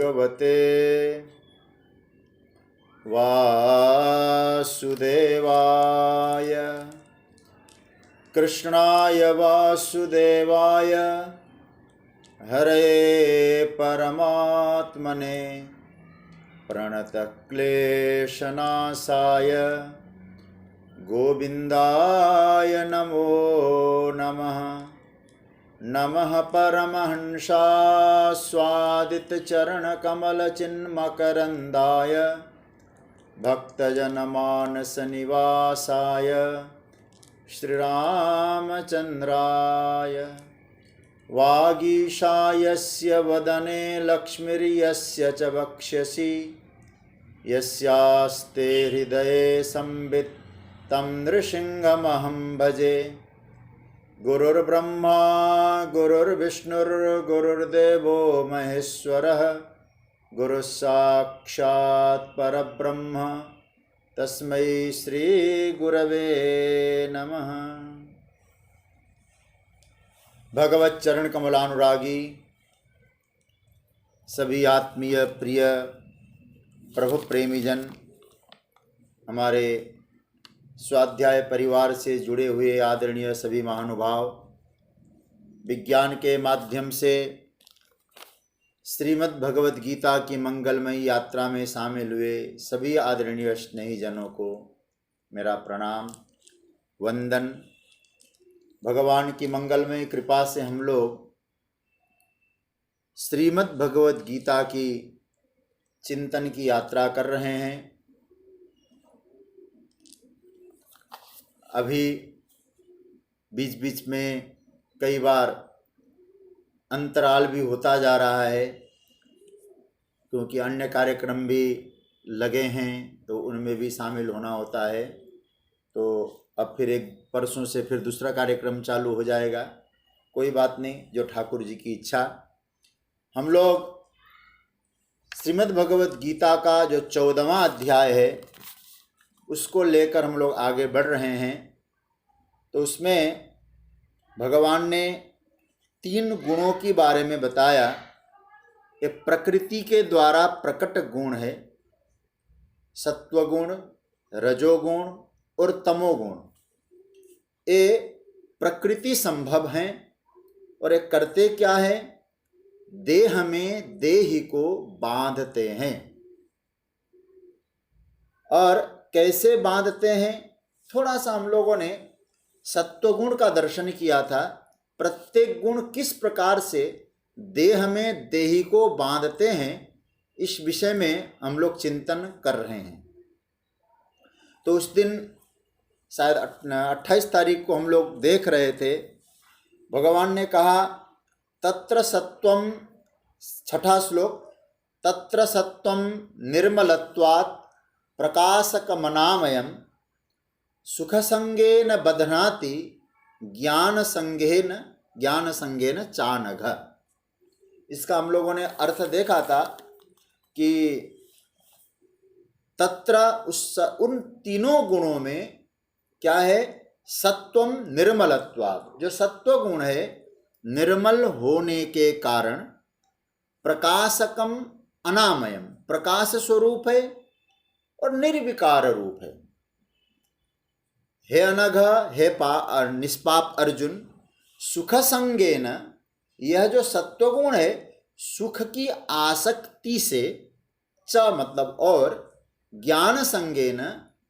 भगवते वासुदेवाय कृष्णाय वासुदेवाय हरे परमात्मने प्रणतक्लेशनाशाय गोविन्दाय नमो नमः। नमः परमहंसास्वादितचरणकमलचिन्मकरन्दाय भक्तजनमानसनिवासाय श्रीरामचन्द्राय वागीशायस्य वदने लक्ष्मीर्यस्य च वक्ष्यसि यस्यास्ते हृदये संवित् तं नृसिंहमहं भजे। गुरुर्ब्रह्मा गुरुर्विष्णुर्गुरुर्देवो महेश्वरः गुरुस्साक्षात् परब्रह्म तस्मै श्रीगुरवे नमः। भगवत चरण कमलानुरागी सभी आत्मीय प्रिय प्रभु प्रेमीजन, हमारे स्वाध्याय परिवार से जुड़े हुए आदरणीय सभी महानुभाव, विज्ञान के माध्यम से श्रीमद् भगवद गीता की मंगलमयी यात्रा में शामिल हुए सभी आदरणीय स्नेहीजनों को मेरा प्रणाम वंदन। भगवान की मंगलमय कृपा से हम लोग श्रीमद् भगवद गीता की चिंतन की यात्रा कर रहे हैं। अभी बीच बीच में कई बार अंतराल भी होता जा रहा है, क्योंकि अन्य कार्यक्रम भी लगे हैं तो उनमें भी शामिल होना होता है। तो अब फिर एक परसों से फिर दूसरा कार्यक्रम चालू हो जाएगा। कोई बात नहीं, जो ठाकुर जी की इच्छा। हम लोग श्रीमद् भगवद गीता का जो 14वां अध्याय है उसको लेकर हम लोग आगे बढ़ रहे हैं। तो उसमें भगवान ने 3 गुणों के बारे में बताया। ये प्रकृति के द्वारा प्रकट गुण है, सत्वगुण, रजोगुण और तमोगुण। ये प्रकृति संभव हैं और ये करते क्या है? देह में देही को बांधते हैं। और कैसे बांधते हैं? थोड़ा सा हम लोगों ने सत्वगुण का दर्शन किया था। प्रत्येक गुण किस प्रकार से देह में देही को बांधते हैं, इस विषय में हम लोग चिंतन कर रहे हैं। तो उस दिन शायद 28 तारीख को हम लोग देख रहे थे, भगवान ने कहा तत्र सत्वम, 6ठा श्लोक, तत्र सत्वम निर्मलत्वात् प्रकाशकमनामयम् सुखसंगेन बध्नाति ज्ञानसंगेन चानघ। इसका हम लोगों ने अर्थ देखा था कि तत्र उन तीनों गुणों में क्या है? सत्वम निर्मलत्वात्, जो सत्व गुण है निर्मल होने के कारण, प्रकाशकम अनामयम, प्रकाश स्वरूप है और निर्विकार रूप है। हे अनघ, हे निष्पाप अर्जुन, सुख संगेन, यह जो सत्वगुण है सुख की आसक्ति से, च मतलब और, ज्ञान संगेन,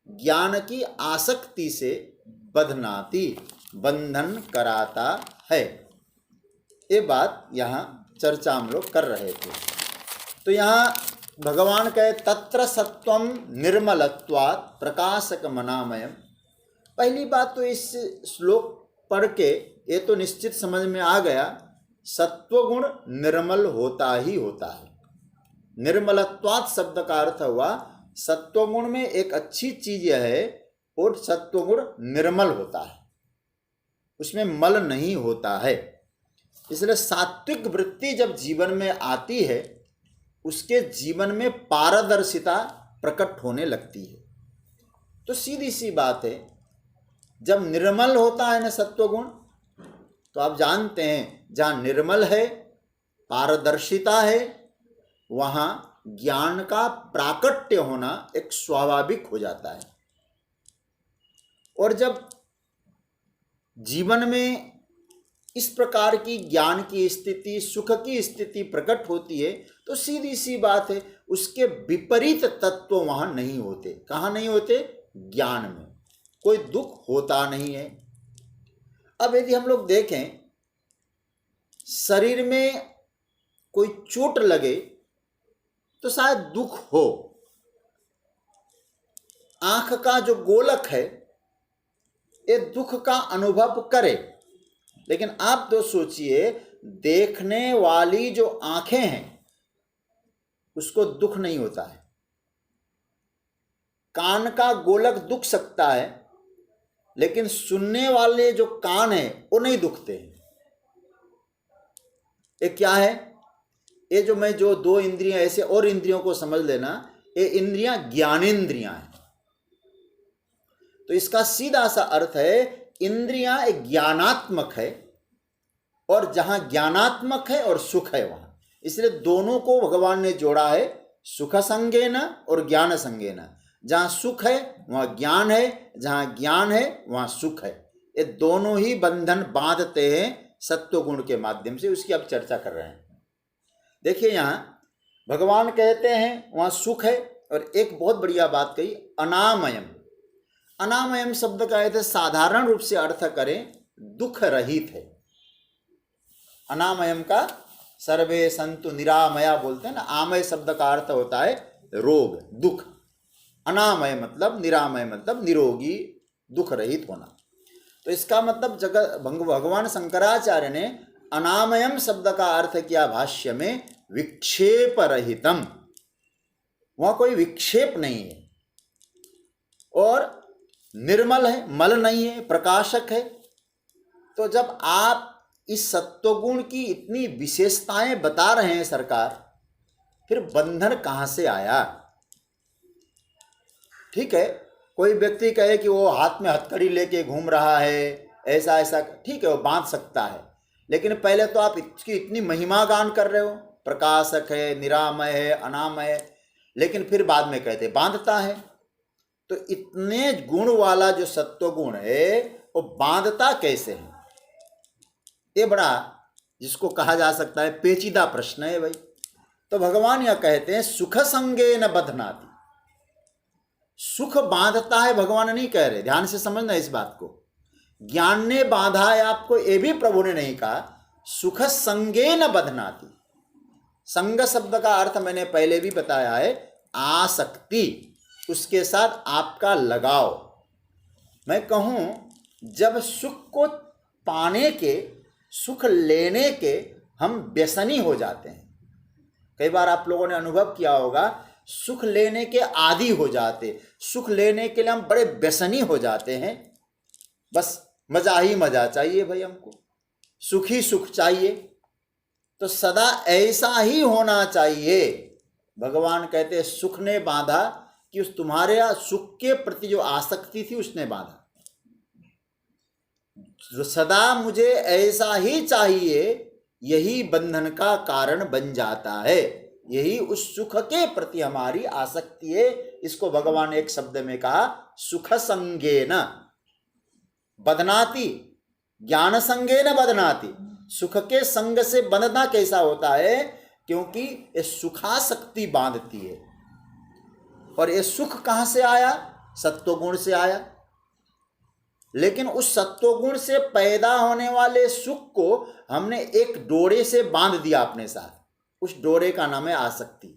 ज्ञान की आसक्ति से, बध्नाति, बंधन कराता है। ये बात यहाँ चर्चा हम लोग कर रहे थे। तो यहाँ भगवान कहे तत्र सत्वम निर्मलत्वात् प्रकाशकमनामयम्। पहली बात तो इस श्लोक पढ़ के ये तो निश्चित समझ में आ गया, सत्वगुण निर्मल होता ही होता है। निर्मलत्वात् शब्द का अर्थ हुआ सत्वगुण में एक अच्छी चीज है और सत्वगुण निर्मल होता है, उसमें मल नहीं होता है। इसलिए सात्विक वृत्ति जब जीवन में आती है उसके जीवन में पारदर्शिता प्रकट होने लगती है। तो सीधी सी बात है, जब निर्मल होता है ना सत्वगुण, तो आप जानते हैं जहाँ निर्मल है, पारदर्शिता है, वहाँ ज्ञान का प्राकट्य होना एक स्वाभाविक हो जाता है। और जब जीवन में इस प्रकार की ज्ञान की स्थिति, सुख की स्थिति प्रकट होती है तो सीधी सी बात है, उसके विपरीत तत्व वहाँ नहीं होते। कहाँ नहीं होते? ज्ञान में कोई दुख होता नहीं है। अब यदि हम लोग देखें, शरीर में कोई चोट लगे तो शायद दुख हो, आंख का जो गोलक है ये दुख का अनुभव करे, लेकिन आप तो सोचिए देखने वाली जो आंखें हैं उसको दुख नहीं होता है। कान का गोलक दुख सकता है, लेकिन सुनने वाले जो कान हैं वो नहीं दुखते हैं। ये क्या है? ये जो दो इंद्रियां, ऐसे और इंद्रियों को समझ लेना, ये इंद्रियां ज्ञानेंद्रियां हैं। तो इसका सीधा सा अर्थ है इंद्रियां एक ज्ञानात्मक है, और जहां ज्ञानात्मक है और सुख है वहां, इसलिए दोनों को भगवान ने जोड़ा है, सुख संगेन और ज्ञान संगेन। जहां सुख है वहां ज्ञान है, जहां ज्ञान है वहां सुख है। ये दोनों ही बंधन बांधते हैं सत्व गुण के माध्यम से। उसकी अब चर्चा कर रहे हैं। देखिए यहां भगवान कहते हैं वहां सुख है, और एक बहुत बढ़िया बात कही, अनामयम। अनामयम शब्द का अर्थ साधारण रूप से अर्थ करें दुख रहित है। अनामयम का सर्वे संतु निरामया बोलते हैं ना। आमय शब्द का अर्थ होता है रोग, दुख। अनामय मतलब, निरामय मतलब निरोगी, दुख रहित होना। तो इसका मतलब भगवान शंकराचार्य ने अनामयम शब्द का अर्थ किया भाष्य में विक्षेप रहितम। वहां कोई विक्षेप नहीं है, और निर्मल है, मल नहीं है, प्रकाशक है। तो जब आप इस सत्वगुण की इतनी विशेषताएं बता रहे हैं सरकार, फिर बंधन कहां से आया? ठीक है, कोई व्यक्ति कहे कि वो हाथ में हथकड़ी लेके घूम रहा है, ऐसा ऐसा, ठीक है, वो बांध सकता है, लेकिन पहले तो आप इसकी इतनी महिमा गान कर रहे हो, प्रकाशक है, निरामय है, अनामय है, लेकिन फिर बाद में कहते बांधता है। तो इतने गुण वाला जो सत्वगुण है वो बांधता कैसे है? ये बड़ा, जिसको कहा जा सकता है, पेचीदा प्रश्न है भाई। तो भगवान यह कहते हैं सुख संगे न बधनाति। सुख बांधता है भगवान नहीं कह रहे, ध्यान से समझना इस बात को। ज्ञान ने बांधा है आपको, ये भी प्रभु ने नहीं कहा। सुख संगे न बधनाति। संग शब्द का अर्थ मैंने पहले भी बताया है, आसक्ति, उसके साथ आपका लगाव। मैं कहूं जब सुख को पाने के, सुख लेने के हम व्यसनी हो जाते हैं। कई बार आप लोगों ने अनुभव किया होगा, सुख लेने के आदी हो जाते, सुख लेने के लिए हम बड़े व्यसनी हो जाते हैं। बस मजा ही मजा चाहिए भाई, हमको सुख ही सुख चाहिए। तो सदा ऐसा ही होना चाहिए। भगवान कहते हैं सुख ने बांधा, कि उस तुम्हारे सुख के प्रति जो आसक्ति थी उसने बांधा। जो सदा मुझे ऐसा ही चाहिए, यही बंधन का कारण बन जाता है। यही उस सुख के प्रति हमारी आसक्ति है। इसको भगवान ने एक शब्द में कहा, सुख संगेन बधनाति, ज्ञान संगेन बधनाति। सुख के संग से बंधना कैसा होता है? क्योंकि ये सुखासक्ति बांधती है। और ये सुख कहां से आया? सत्वगुण से आया। लेकिन उस सत्वगुण से पैदा होने वाले सुख को हमने एक डोरे से बांध दिया अपने साथ। उस डोरे का नाम है आसक्ति।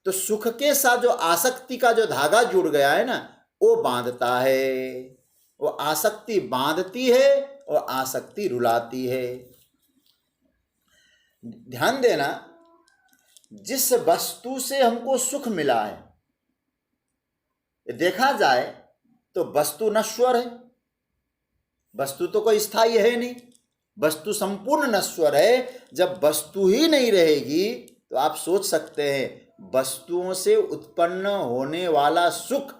तो सुख के साथ जो आसक्ति का जो धागा जुड़ गया है ना, वो बांधता है। वो आसक्ति बांधती है और आसक्ति रुलाती है। ध्यान देना, जिस वस्तु से हमको सुख मिला है, देखा जाए तो वस्तु नश्वर है। वस्तु तो कोई स्थायी है नहीं, वस्तु संपूर्ण नश्वर है। जब वस्तु ही नहीं रहेगी तो आप सोच सकते हैं वस्तुओं से उत्पन्न होने वाला सुख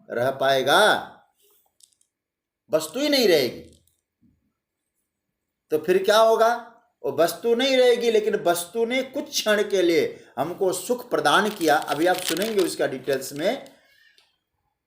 रह पाएगा? वस्तु ही नहीं रहेगी तो फिर क्या होगा? वो वस्तु नहीं रहेगी, लेकिन वस्तु ने कुछ क्षण के लिए हमको सुख प्रदान किया। अभी आप सुनेंगे उसका डिटेल्स में।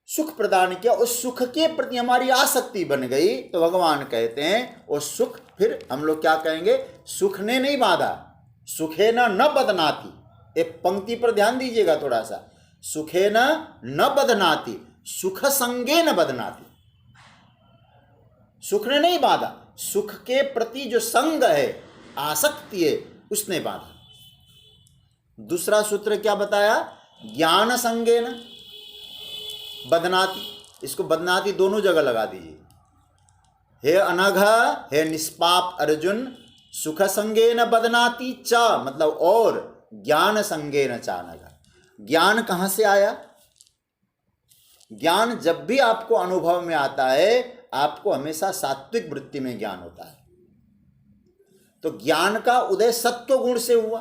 सुख प्रदान किया, उस सुख के प्रति हमारी आसक्ति बन गई, तो भगवान कहते हैं वो सुख फिर हम लोग क्या कहेंगे, सुख ने नहीं बांधा, सुखे न बदनाती। एक पंक्ति पर ध्यान दीजिएगा थोड़ा सा, सुखे न बदनाती, सुख संगे न बदनाती। सुख ने नहीं बांधा, सुख के प्रति जो संग है, आसक्ति है, उसने बांधा। दूसरा सूत्र क्या बताया, ज्ञान संगे न बदनाती। इसको बदनाती दोनों जगह लगा दीजिए। हे अनघ, हे निष्पाप अर्जुन, सुख संगे न बदनाती च, मतलब और ज्ञान संगे न चानघ। ज्ञान कहां से आया? ज्ञान जब भी आपको अनुभव में आता है, आपको हमेशा सात्विक वृत्ति में ज्ञान होता है। तो ज्ञान का उदय सत्व गुण से हुआ,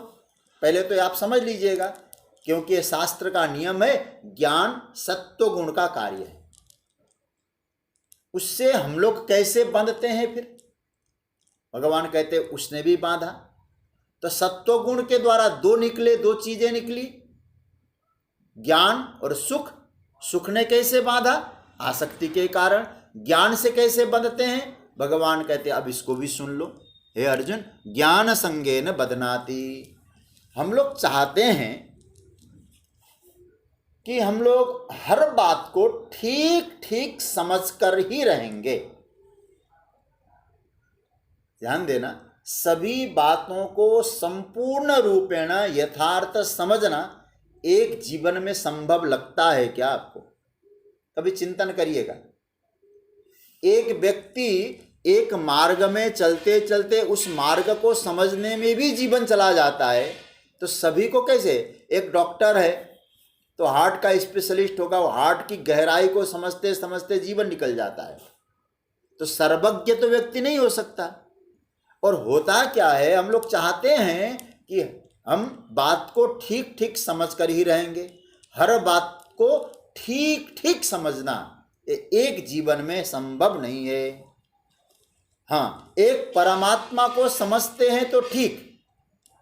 पहले तो आप समझ लीजिएगा, क्योंकि शास्त्र का नियम है ज्ञान सत्व गुण का कार्य है। उससे हम लोग कैसे बांधते हैं? फिर भगवान कहते उसने भी बांधा। तो सत्व गुण के द्वारा दो चीजें निकली, ज्ञान और सुख। सुख ने कैसे बांधा? आसक्ति के कारण। ज्ञान से कैसे बंधते हैं? भगवान कहते अब इसको भी सुन लो, हे अर्जुन, ज्ञान संगे न बदनाती। हम लोग चाहते हैं कि हम लोग हर बात को ठीक ठीक समझकर ही रहेंगे। ध्यान देना, सभी बातों को संपूर्ण रूपेण यथार्थ समझना एक जीवन में संभव लगता है क्या आपको? कभी चिंतन करिएगा। एक व्यक्ति एक मार्ग में चलते चलते उस मार्ग को समझने में भी जीवन चला जाता है, तो सभी को कैसे? एक डॉक्टर है तो हार्ट का स्पेशलिस्ट होगा, वो हार्ट की गहराई को समझते समझते जीवन निकल जाता है। तो सर्वज्ञ तो व्यक्ति नहीं हो सकता। और होता क्या है, हम लोग चाहते हैं कि हम बात को ठीक ठीक समझ कर ही रहेंगे। हर बात को ठीक ठीक समझना एक जीवन में संभव नहीं है। हाँ, एक परमात्मा को समझते हैं तो ठीक,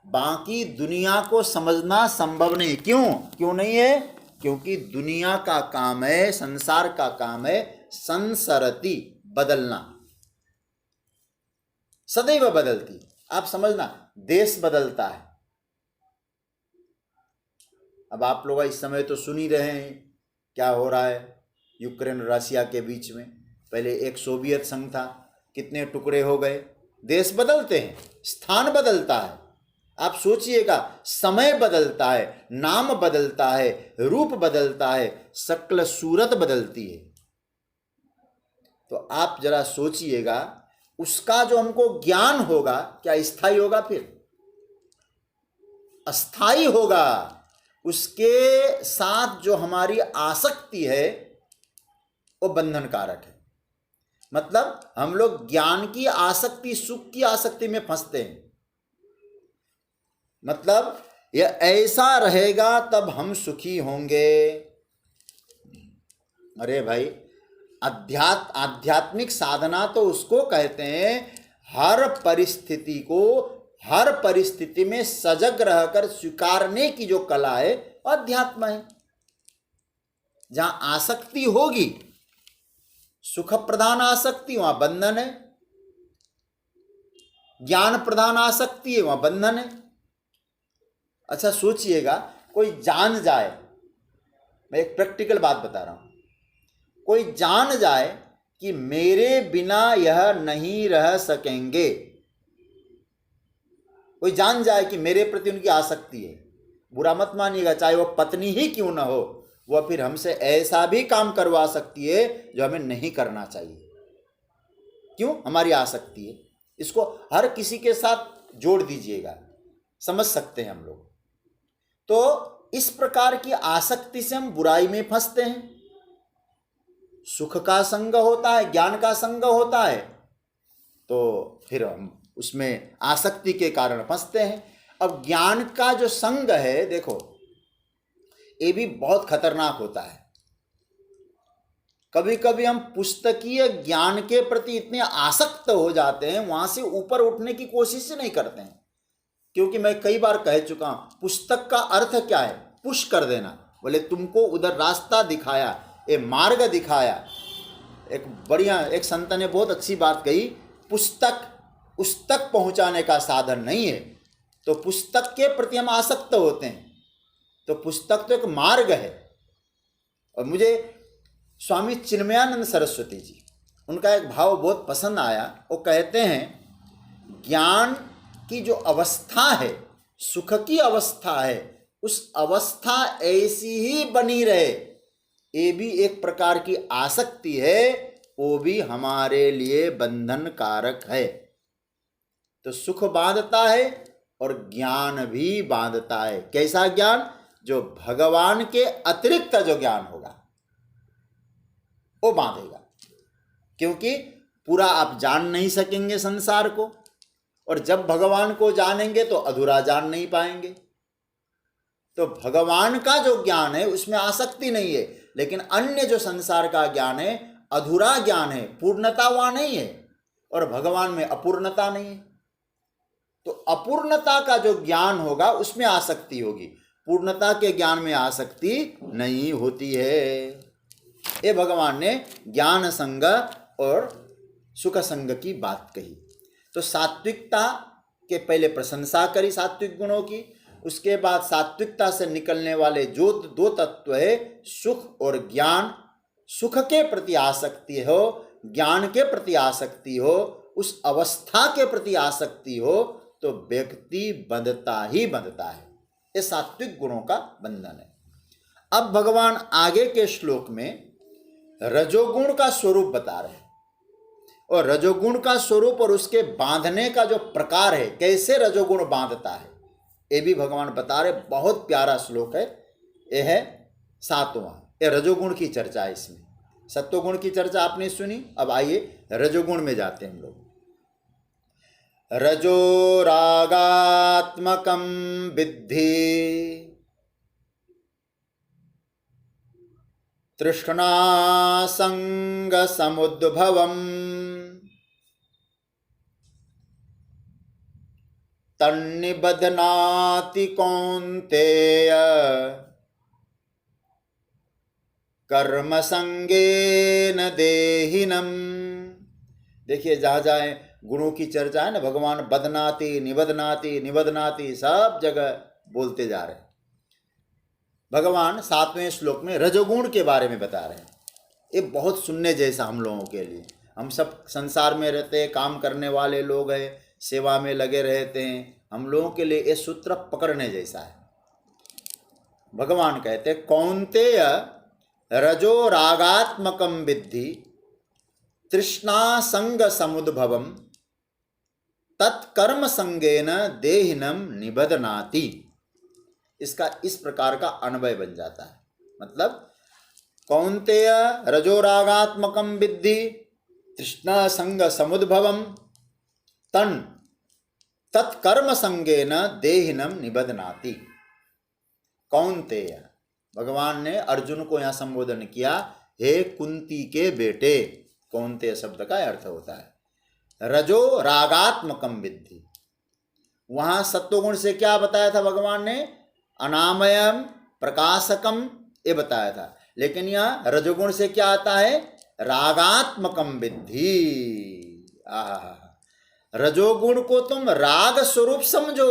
बाकी दुनिया को समझना संभव नहीं। क्यों नहीं है? क्योंकि दुनिया का काम है, संसार का काम है संसरती, बदलना, सदैव बदलती। आप समझना, देश बदलता है। अब आप लोग इस समय तो सुन ही रहे हैं क्या हो रहा है यूक्रेन रशिया के बीच में। पहले एक सोवियत संघ था, कितने टुकड़े हो गए। देश बदलते हैं, स्थान बदलता है। आप सोचिएगा, समय बदलता है, नाम बदलता है, रूप बदलता है, शक्ल सूरत बदलती है। तो आप जरा सोचिएगा, उसका जो हमको ज्ञान होगा क्या स्थायी होगा? फिर अस्थाई होगा। उसके साथ जो हमारी आसक्ति है वो बंधन कारक है। मतलब हम लोग ज्ञान की आसक्ति, सुख की आसक्ति में फंसते हैं। मतलब यह ऐसा रहेगा तब हम सुखी होंगे। अरे भाई, आध्यात्मिक साधना तो उसको कहते हैं हर परिस्थिति को हर परिस्थिति में सजग रहकर स्वीकारने की जो कला है, अध्यात्म है। जहां आसक्ति होगी, सुख प्रधान आसक्ति, वहां बंधन है। ज्ञान प्रधान आसक्ति है, वहां बंधन है। अच्छा सोचिएगा, कोई जान जाए, मैं एक प्रैक्टिकल बात बता रहा हूं, कोई जान जाए कि मेरे बिना यह नहीं रह सकेंगे, कोई जान जाए कि मेरे प्रति उनकी आसक्ति है, बुरा मत मानिएगा, चाहे वो पत्नी ही क्यों ना हो, वह फिर हमसे ऐसा भी काम करवा सकती है जो हमें नहीं करना चाहिए। क्यों? हमारी आसक्ति है। इसको हर किसी के साथ जोड़ दीजिएगा, समझ सकते हैं हम लोग। तो इस प्रकार की आसक्ति से हम बुराई में फंसते हैं। सुख का संग होता है, ज्ञान का संग होता है, तो फिर हम उसमें आसक्ति के कारण फंसते हैं। अब ज्ञान का जो संग है, देखो ये भी बहुत खतरनाक होता है। कभी कभी हम पुस्तकीय ज्ञान के प्रति इतने आसक्त हो जाते हैं, वहां से ऊपर उठने की कोशिश ही नहीं करते हैं। क्योंकि मैं कई बार कह चुका हूं, पुस्तक का अर्थ क्या है? पुश कर देना। बोले तुमको उधर रास्ता दिखाया, ये मार्ग दिखाया। एक बढ़िया एक संत ने बहुत अच्छी बात कही, पुस्तक उस तक पहुंचाने का साधन नहीं है। तो पुस्तक के प्रति हम आसक्त होते हैं, तो पुस्तक तो एक मार्ग है। और मुझे स्वामी चिन्मयानंद सरस्वती जी, उनका एक भाव बहुत पसंद आया। वो कहते हैं ज्ञान की जो अवस्था है, सुख की अवस्था है, उस अवस्था ऐसी ही बनी रहे, ये भी एक प्रकार की आसक्ति है, वो भी हमारे लिए बंधन कारक है। तो सुख बांधता है और ज्ञान भी बांधता है। कैसा ज्ञान? जो भगवान के अतिरिक्त जो ज्ञान होगा वो बांधेगा। क्योंकि पूरा आप जान नहीं सकेंगे संसार को, और जब भगवान को जानेंगे तो अधूरा जान नहीं पाएंगे। तो भगवान का जो ज्ञान है उसमें आसक्ति नहीं है, लेकिन अन्य जो संसार का ज्ञान है अधूरा ज्ञान है, पूर्णता वहां नहीं है, और भगवान में अपूर्णता नहीं है। तो अपूर्णता का जो ज्ञान होगा उसमें आसक्ति होगी, पूर्णता के ज्ञान में आसक्ति नहीं होती है। ये भगवान ने ज्ञान संग और सुख संग की बात कही। तो सात्विकता के पहले प्रशंसा करी सात्विक गुणों की, उसके बाद सात्विकता से निकलने वाले जो दो तत्व है सुख और ज्ञान, सुख के प्रति आसक्ति हो, ज्ञान के प्रति आसक्ति हो, उस अवस्था के प्रति आसक्ति हो, तो व्यक्ति बंधता ही बंधता है। ये सात्विक गुणों का बंधन है। अब भगवान आगे के श्लोक में रजोगुण का स्वरूप बता रहे हैं, और रजोगुण का स्वरूप और उसके बांधने का जो प्रकार है, कैसे रजोगुण बांधता है, ये भी भगवान बता रहे। बहुत प्यारा श्लोक है ये, है 7वां। ये रजोगुण की चर्चा है। इसमें सत्वगुण की चर्चा आपने सुनी, अब आइए रजोगुण में जाते हैं हम लोग। रजो रागात्मकं विद्धि तृष्णा संग समुद्भवम् तन्निबध्नाति कौन्तेय कर्म संगेन देहिनम। देखिए जहाँ जाए गुणों की चर्चा है ना, भगवान बदनाति निबदनाति निबदनाति सब जगह बोलते जा रहे हैं। भगवान 7वें श्लोक में रजोगुण के बारे में बता रहे हैं। ये बहुत सुनने जैसा हम लोगों के लिए, हम सब संसार में रहते हैं, काम करने वाले लोग हैं, सेवा में लगे रहते हैं, हम लोगों के लिए ये सूत्र पकड़ने जैसा है। भगवान कहते हैं कौन्तेय रजो रागात्मकं विद्धि तृष्णा संग समुद्भवम तत्कर्म संगेन देहिनम निबध्नाति। इसका इस प्रकार का अन्वय बन जाता है। मतलब कौन्तेय रजोरागात्मकं विद्धि तृष्णा संग समुद्भवम तन तत्कर्म संगेन देहिनम निबध्नाति। कौन्तेय, भगवान ने अर्जुन को यहाँ संबोधन किया, हे कुंती के बेटे। कौन्तेय शब्द का अर्थ होता है रजो रागात्मकम विद्धि। वहां सत्वगुण से क्या बताया था भगवान ने? अनामयम प्रकाशकम ये बताया था। लेकिन यह रजोगुण से क्या आता है? रागात्मकम विद्धि। रजोगुण को तुम राग स्वरूप समझो,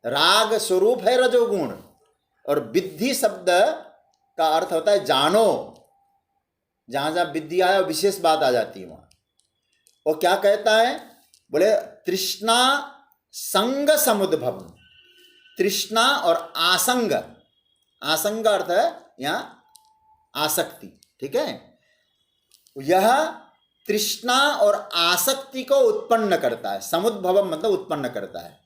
राग स्वरूप है रजोगुण। और विद्धि शब्द का अर्थ होता है जानो। जहां जहां विद्धि आया विशेष बात आ जाती है वहां। वो क्या कहता है? बोले तृष्णा संग समुद्भव। तृष्णा और आसंग, आसंग अर्थ है यहां आसक्ति, ठीक है। यह तृष्णा और आसक्ति को उत्पन्न करता है। समुद्भव मतलब उत्पन्न करता है।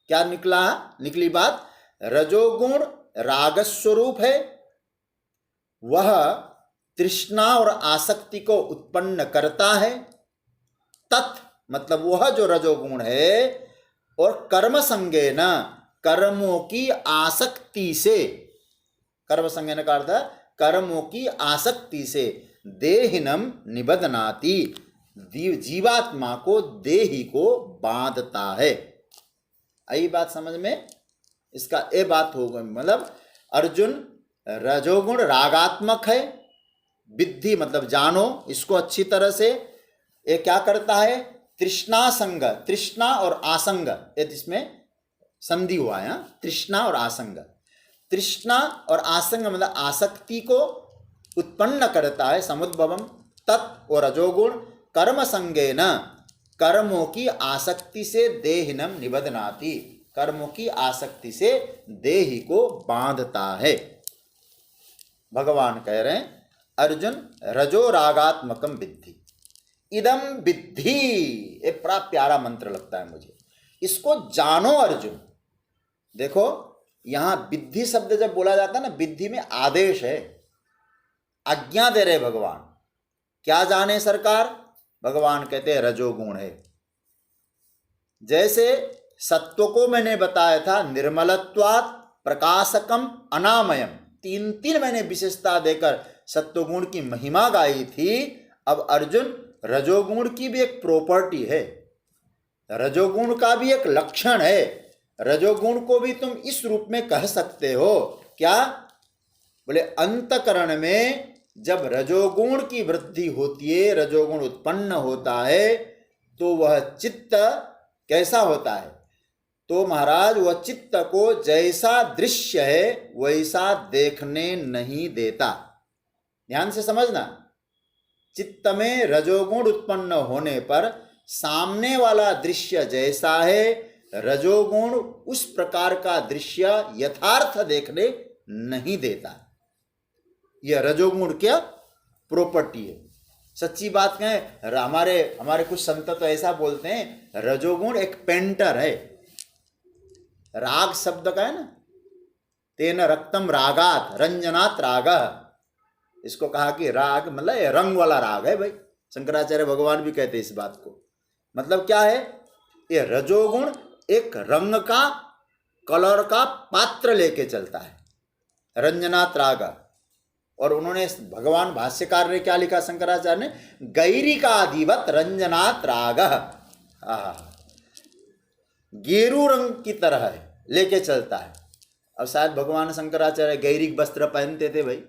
क्या निकली बात? रजोगुण राग स्वरूप है, वह तृष्णा और आसक्ति को उत्पन्न करता है। तत् मतलब वह जो रजोगुण है, और कर्म संगेन कर्मों की आसक्ति से, कर्म संगेन का अर्थ कर्मों की आसक्ति से देहिनम निबधनाति, जीवात्मा को, देही को बांधता है। आई बात समझ में? इसका ये बात होगा, मतलब अर्जुन रजोगुण रागात्मक है, विद्धि मतलब जानो इसको अच्छी तरह से। ये क्या करता है? तृष्णा संग, तृष्णा और आसंग, इसमें संधि हुआ है, तृष्णा और आसंग। तृष्णा और आसंग मतलब आसक्ति को उत्पन्न करता है, समुद्भवम तत् और रजोगुण कर्म संगेन, कर्मों की आसक्ति से देहिनम निबधनाति, कर्मों की आसक्ति से देही को बांधता है। भगवान कह रहे हैं अर्जुन रजो रागात्मकम विद्धि, इदम विद्धि, एक बड़ा प्यारा मंत्र लगता है मुझे, इसको जानो अर्जुन। देखो यहां विद्धि शब्द जब बोला जाता है ना, विद्धि में आदेश है, आज्ञा दे रहे भगवान। क्या जाने सरकार? भगवान कहते हैं रजोगुण है। जैसे सत्व को मैंने बताया था निर्मलत्वात्, प्रकाशकम, अनामयम, तीन मैंने विशेषता देकर सत्वगुण की महिमा गाई थी। अब अर्जुन रजोगुण की भी एक प्रॉपर्टी है, रजोगुण का भी एक लक्षण है। रजोगुण को भी तुम इस रूप में कह सकते हो, क्या? बोले अंतकरण में जब रजोगुण की वृद्धि होती है, रजोगुण उत्पन्न होता है, तो वह चित्त कैसा होता है? तो महाराज वह चित्त को जैसा दृश्य है वैसा देखने नहीं देता। ध्यान से समझना, चित्त में रजोगुण उत्पन्न होने पर सामने वाला दृश्य जैसा है, रजोगुण उस प्रकार का दृश्य यथार्थ देखने नहीं देता। यह रजोगुण क्या प्रॉपर्टी है। सच्ची बात कहें, हमारे कुछ संत तो ऐसा बोलते हैं रजोगुण एक पेंटर है। राग शब्द का है ना, तेन रक्तम रागात रंजनात राग, इसको कहा कि राग मतलब रंग वाला राग है भाई। शंकराचार्य भगवान भी कहते हैं इस बात को। मतलब क्या है? ये रजोगुण एक रंग का, कलर का पात्र लेके चलता है, रंजनात राग। और उन्होंने भगवान भाष्यकार ने क्या लिखा शंकराचार्य ने? गैरिकाधिवत रंजनात राग, गेरू रंग की तरह है, लेके चलता है। अब शायद भगवान शंकराचार्य गैरिक वस्त्र पहनते थे भाई,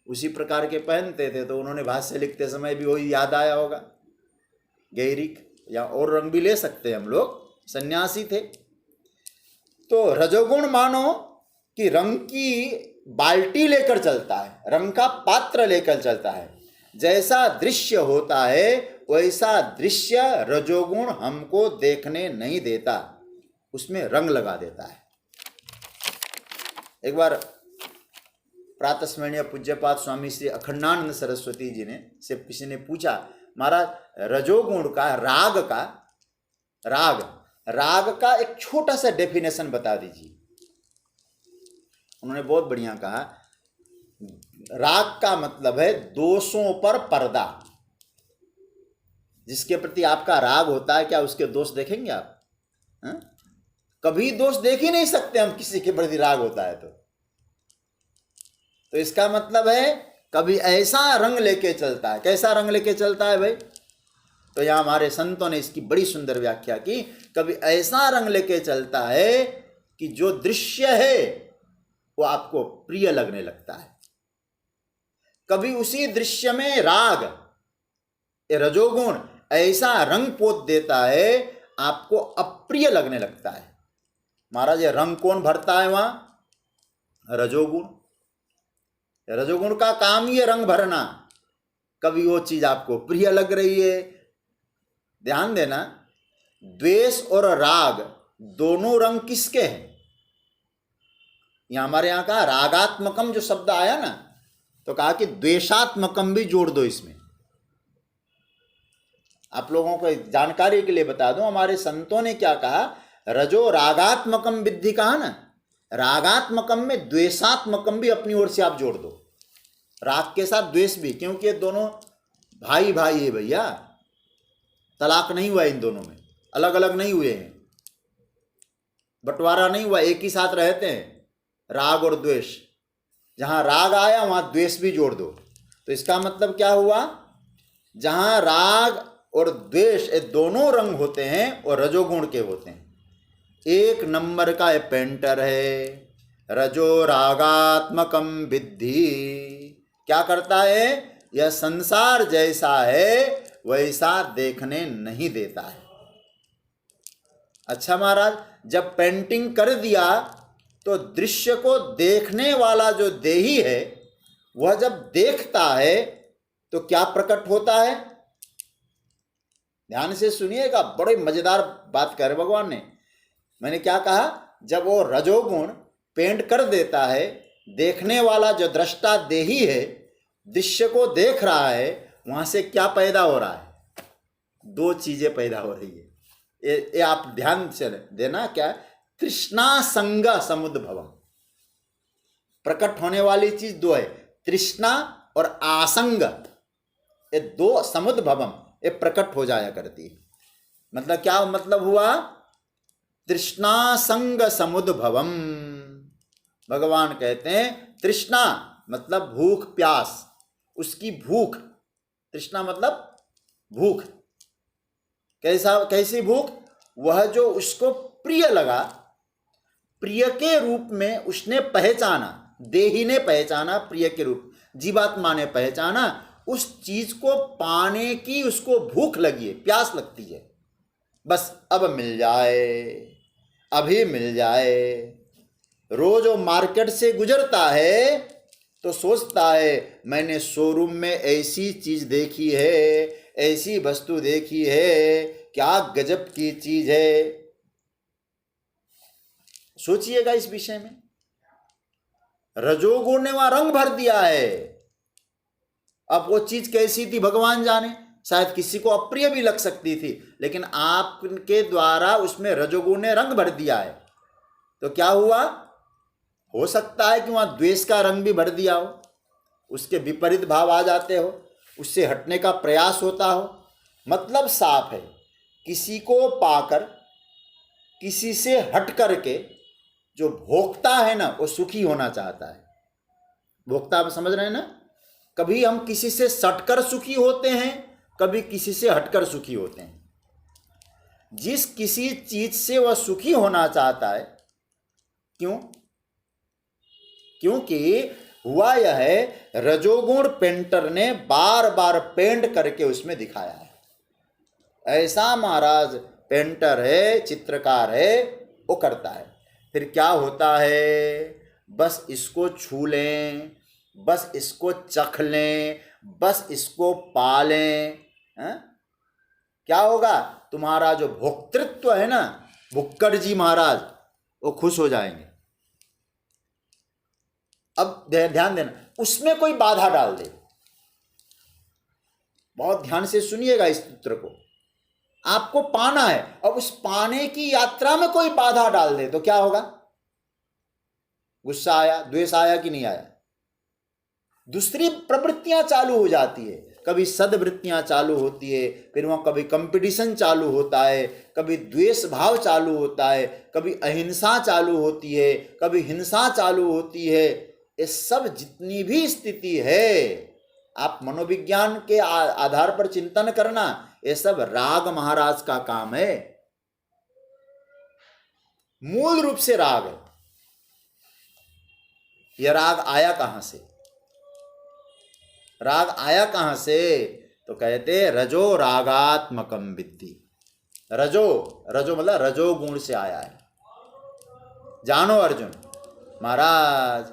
उसी प्रकार के पहनते थे, तो उन्होंने भाष्य लिखते समय भी वही याद आया होगा। गैरिक या और रंग भी ले सकते हैं हम लोग, सन्यासी थे। तो रजोगुण मानो कि रंग की बाल्टी लेकर चलता है, रंग का पात्र लेकर चलता है। जैसा दृश्य होता है वैसा दृश्य रजोगुण हमको देखने नहीं देता, उसमें रंग लगा देता है। एक बार प्रातस्मरणीय पूज्यपाद स्वामी श्री अखंडानंद सरस्वती जी ने से किसी ने पूछा, महाराज रजोगुण का, राग का एक छोटा सा डेफिनेशन बता दीजिए। उन्होंने बहुत बढ़िया कहा, राग का मतलब है दोषों पर पर्दा। जिसके प्रति आपका राग होता है, क्या उसके दोष देखेंगे आप? कभी दोष देख ही नहीं सकते हम, किसी के प्रति राग होता है तो इसका मतलब है कभी ऐसा रंग लेके चलता है। कैसा रंग लेके चलता है भाई? तो यहां हमारे संतों ने इसकी बड़ी सुंदर व्याख्या की। कभी ऐसा रंग लेके चलता है कि जो दृश्य है वो आपको प्रिय लगने लगता है। कभी उसी दृश्य में राग, रजोगुण ऐसा रंग पोत देता है आपको अप्रिय लगने लगता है। महाराज ये रंग कौन भरता है वहां? रजोगुण। रजोगुण का काम ही है रंग भरना। कभी वो चीज आपको प्रिय लग रही है। ध्यान देना, द्वेष और राग दोनों रंग किसके हैं? यहां हमारे यहां कहा रागात्मकम जो शब्द आया ना, तो कहा कि द्वेषात्मकम भी जोड़ दो इसमें। आप लोगों को जानकारी के लिए बता दूं, हमारे संतों ने क्या कहा, रजो रागात्मकम विद्धि कहा ना, रागात्मकम में द्वेषात्मकम भी अपनी ओर से आप जोड़ दो, राग के साथ द्वेष भी, क्योंकि ये दोनों भाई भाई है भैया। तलाक नहीं हुआ इन दोनों में, अलग अलग नहीं हुए हैं, बंटवारा नहीं हुआ, एक ही साथ रहते हैं राग और द्वेष। जहां राग आया वहां द्वेष भी जोड़ दो, तो इसका मतलब क्या हुआ, जहां राग और द्वेष ये दोनों रंग होते हैं और रजोगुण के होते हैं। एक नंबर का ये पेंटर है, रजो रागात्मकम विद्धि। क्या करता है, यह संसार जैसा है वैसा देखने नहीं देता है। अच्छा महाराज, जब पेंटिंग कर दिया तो दृश्य को देखने वाला जो देही है वह जब देखता है तो क्या प्रकट होता है। ध्यान से सुनिएगा, बड़े मजेदार बात कह रहे भगवान ने। मैंने क्या कहा, जब वो रजोगुण पेंट कर देता है, देखने वाला जो दृष्टा देही है दृश्य को देख रहा है, वहां से क्या पैदा हो रहा है, दो चीजें पैदा हो रही है। ये आप ध्यान से देना, क्या, तृष्णा संग समुद्भवम। प्रकट होने वाली चीज दो है, तृष्णा और आसंग, ये दो समुद्भवम, ये प्रकट हो जाया करती है। मतलब क्या मतलब हुआ, तृष्णा संग समुद्भवम। भगवान कहते हैं तृष्णा मतलब भूख प्यास, उसकी भूख, तृष्णा मतलब भूख, कैसी भूख, वह जो उसको प्रिय लगा, प्रिय के रूप में उसने पहचाना, देही ने पहचाना प्रिय के रूप, जीवात्मा ने पहचाना, उस चीज को पाने की उसको भूख लगी है, प्यास लगती है, बस अब मिल जाए, अभी मिल जाए। रोज वो मार्केट से गुजरता है तो सोचता है मैंने शोरूम में ऐसी चीज देखी है, ऐसी वस्तु देखी है, क्या गजब की चीज है। सोचिएगा इस विषय में, रजोगुण ने वहां रंग भर दिया है। अब वो चीज कैसी थी भगवान जाने, शायद किसी को अप्रिय भी लग सकती थी, लेकिन आपके द्वारा उसमें रजोगुण ने रंग भर दिया है, तो क्या हुआ, हो सकता है कि वहां द्वेष का रंग भी भर दिया हो, उसके विपरीत भाव आ जाते हो, उससे हटने का प्रयास होता हो। मतलब साफ है, किसी को पाकर किसी से हट करके जो भोक्ता है ना वो सुखी होना चाहता है। भोक्ता आप समझ रहे हैं ना, कभी हम किसी से सटकर सुखी होते हैं, कभी किसी से हटकर सुखी होते हैं। जिस किसी चीज से वह सुखी होना चाहता है, क्यों, क्योंकि हुआ यह है, रजोगुण पेंटर ने बार बार पेंट करके उसमें दिखाया है। ऐसा महाराज पेंटर है, चित्रकार है, वो करता है। फिर क्या होता है, बस इसको छू लें, बस इसको चख लें, बस इसको पालें, क्या होगा, तुम्हारा जो भोक्तृत्व है ना, भुक्कड़ जी महाराज, वो खुश हो जाएंगे। अब ध्यान देना, उसमें कोई बाधा डाल दे, बहुत ध्यान से सुनिएगा इस सूत्र को, आपको पाना है, अब उस पाने की यात्रा में कोई बाधा डाल दे तो क्या होगा, गुस्सा आया, द्वेष आया कि नहीं आया, दूसरी प्रवृत्तियां चालू हो जाती है, कभी सद्वृत्तियां चालू होती है, फिर वहां कभी कंपटीशन चालू होता है, कभी द्वेष भाव चालू होता है, कभी अहिंसा चालू होती है, कभी हिंसा चालू होती है। ये सब जितनी भी स्थिति है, आप मनोविज्ञान के आधार पर चिंतन करना, ये सब राग महाराज का काम है, मूल रूप से राग है। यह राग आया कहां से, राग आया कहां से, तो कहते रजो रागात्मकम विद्धि। रजो, रजो मतलब रजोगुण से आया है। जानो अर्जुन महाराज,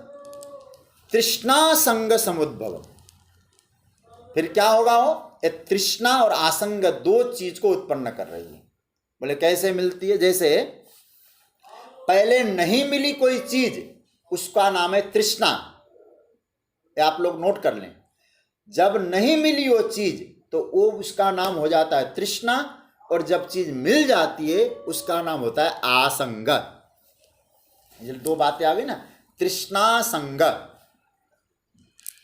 तृष्णा संग समुद्भव, फिर क्या होगा, वो तृष्णा और आसंग दो चीज को उत्पन्न कर रही है। बोले कैसे मिलती है, जैसे पहले नहीं मिली कोई चीज, उसका नाम है तृष्णा, ये आप लोग नोट कर लें। जब नहीं मिली वो चीज तो वो उसका नाम हो जाता है तृष्णा, और जब चीज मिल जाती है उसका नाम होता है आसंग। ये दो बातें आ गई ना, तृष्णा संग।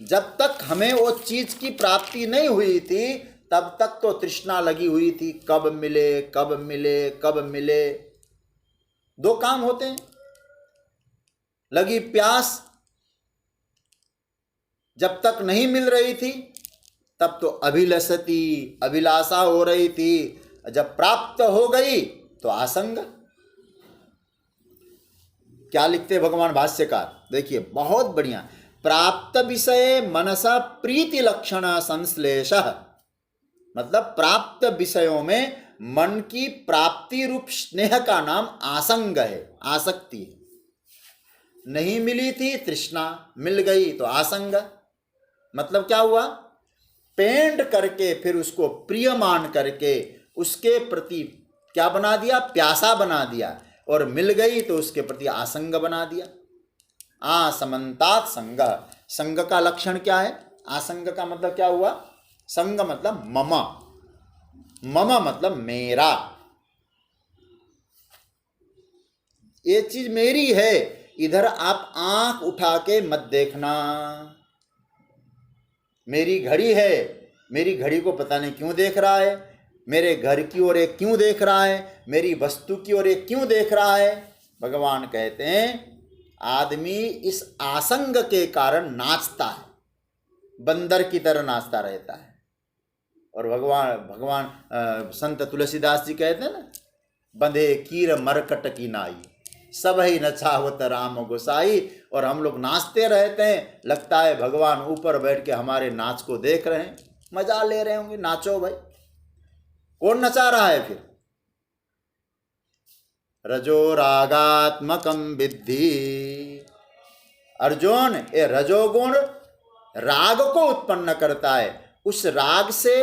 जब तक हमें वो चीज की प्राप्ति नहीं हुई थी तब तक तो तृष्णा लगी हुई थी, कब मिले कब मिले कब मिले। दो काम होते हैं, लगी प्यास जब तक नहीं मिल रही थी तब तो अभिलषति, अभिलाषा हो रही थी, जब प्राप्त हो गई तो आसंग। क्या लिखते भगवान भाष्यकार, देखिए बहुत बढ़िया। प्राप्त विषय मनसा प्रीति लक्षण संश्लेष, मतलब प्राप्त विषयों में मन की प्राप्ति रूप स्नेह का नाम आसंग है, आसक्ति है। नहीं मिली थी तृष्णा, मिल गई तो आसंग। मतलब क्या हुआ, पेंट करके फिर उसको प्रिय मान करके उसके प्रति क्या बना दिया, प्यासा बना दिया, और मिल गई तो उसके प्रति आसंग बना दिया। आसमंतात संग, संग का लक्षण क्या है, आसंग का मतलब क्या हुआ, संग मतलब मम, मम मतलब मेरा, ये चीज मेरी है। इधर आप आंख उठा के मत देखना। मेरी घड़ी है, मेरी घड़ी को पता नहीं क्यों देख रहा है, मेरे घर की ओर एक क्यों देख रहा है, मेरी वस्तु की ओर एक क्यों देख रहा है। भगवान कहते हैं आदमी इस आसंग के कारण नाचता है, बंदर की तरह नाचता रहता है। और भगवान संत तुलसीदास जी कहते हैं ना, बंधे कीर मरकट की नाई, सब ही नचावत राम गोसाई। और हम लोग नाचते रहते हैं, लगता है भगवान ऊपर बैठ के हमारे नाच को देख रहे हैं, मजा ले रहे होंगे। नाचो भाई, कौन नचा रहा है फिर। रजो रागात्मकम विद्धि, अर्जुन ये रजोगुण राग को उत्पन्न करता है, उस राग से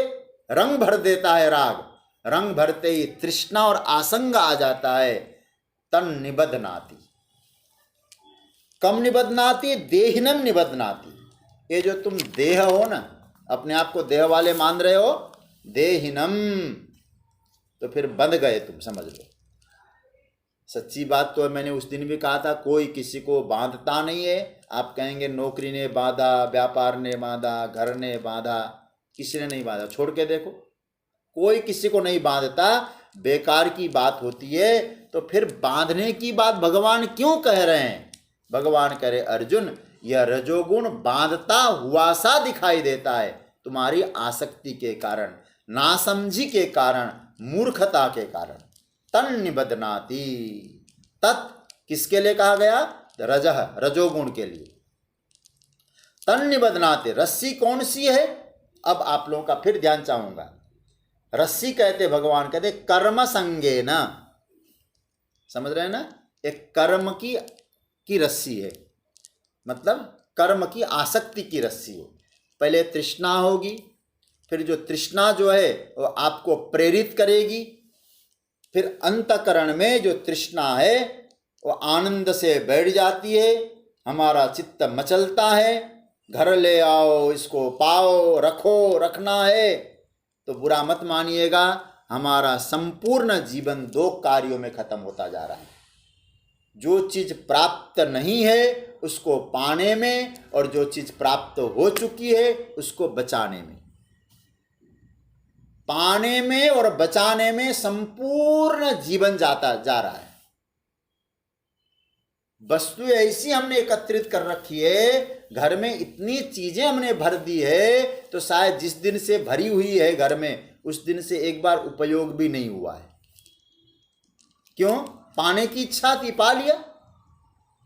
रंग भर देता है। राग रंग भरते ही तृष्णा और आसंग आ जाता है। तन निबधनाति, कम निबधनाति, देहिनम निबधनाति। ये जो तुम देह हो ना, अपने आप को देह वाले मान रहे हो, देहिनम, तो फिर बंध गए तुम, समझ लो। सच्ची बात तो मैंने उस दिन भी कहा था, कोई किसी को बांधता नहीं है। आप कहेंगे नौकरी ने बांधा, व्यापार ने बांधा, घर ने बांधा, किसी ने नहीं बांधा। छोड़ के देखो, कोई किसी को नहीं बांधता, बेकार की बात होती है। तो फिर बांधने की बात भगवान क्यों कह रहे हैं। भगवान कह रहे अर्जुन, यह रजोगुण बांधता हुआ सा दिखाई देता है तुम्हारी आसक्ति के कारण, नासमझी के कारण, मूर्खता के कारण। तन निबधनाति, तत् किसके लिए कहा गया, रजह, रजोगुण के लिए। तन निबधनाति, रस्सी कौन सी है, अब आप लोगों का फिर ध्यान चाहूंगा। रस्सी कहते भगवान कहते कर्म संगे न, समझ रहे हैं ना, एक कर्म की रस्सी है, मतलब कर्म की आसक्ति की रस्सी है। पहले तृष्णा होगी, फिर जो तृष्णा जो है वो आपको प्रेरित करेगी, फिर अंतकरण में जो तृष्णा है वो आनंद से बैठ जाती है, हमारा चित्त मचलता है, घर ले आओ, इसको पाओ, रखो, रखना है। तो बुरा मत मानिएगा, हमारा संपूर्ण जीवन दो कार्यों में खत्म होता जा रहा है। जो चीज प्राप्त नहीं है उसको पाने में, और जो चीज प्राप्त हो चुकी है उसको बचाने में। पाने में और बचाने में संपूर्ण जीवन जाता जा रहा है। वस्तु ऐसी हमने एकत्रित कर रखी है, घर में इतनी चीजें हमने भर दी है, तो शायद जिस दिन से भरी हुई है घर में, उस दिन से एक बार उपयोग भी नहीं हुआ है। क्यों, पाने की इच्छा थी, पा लिया,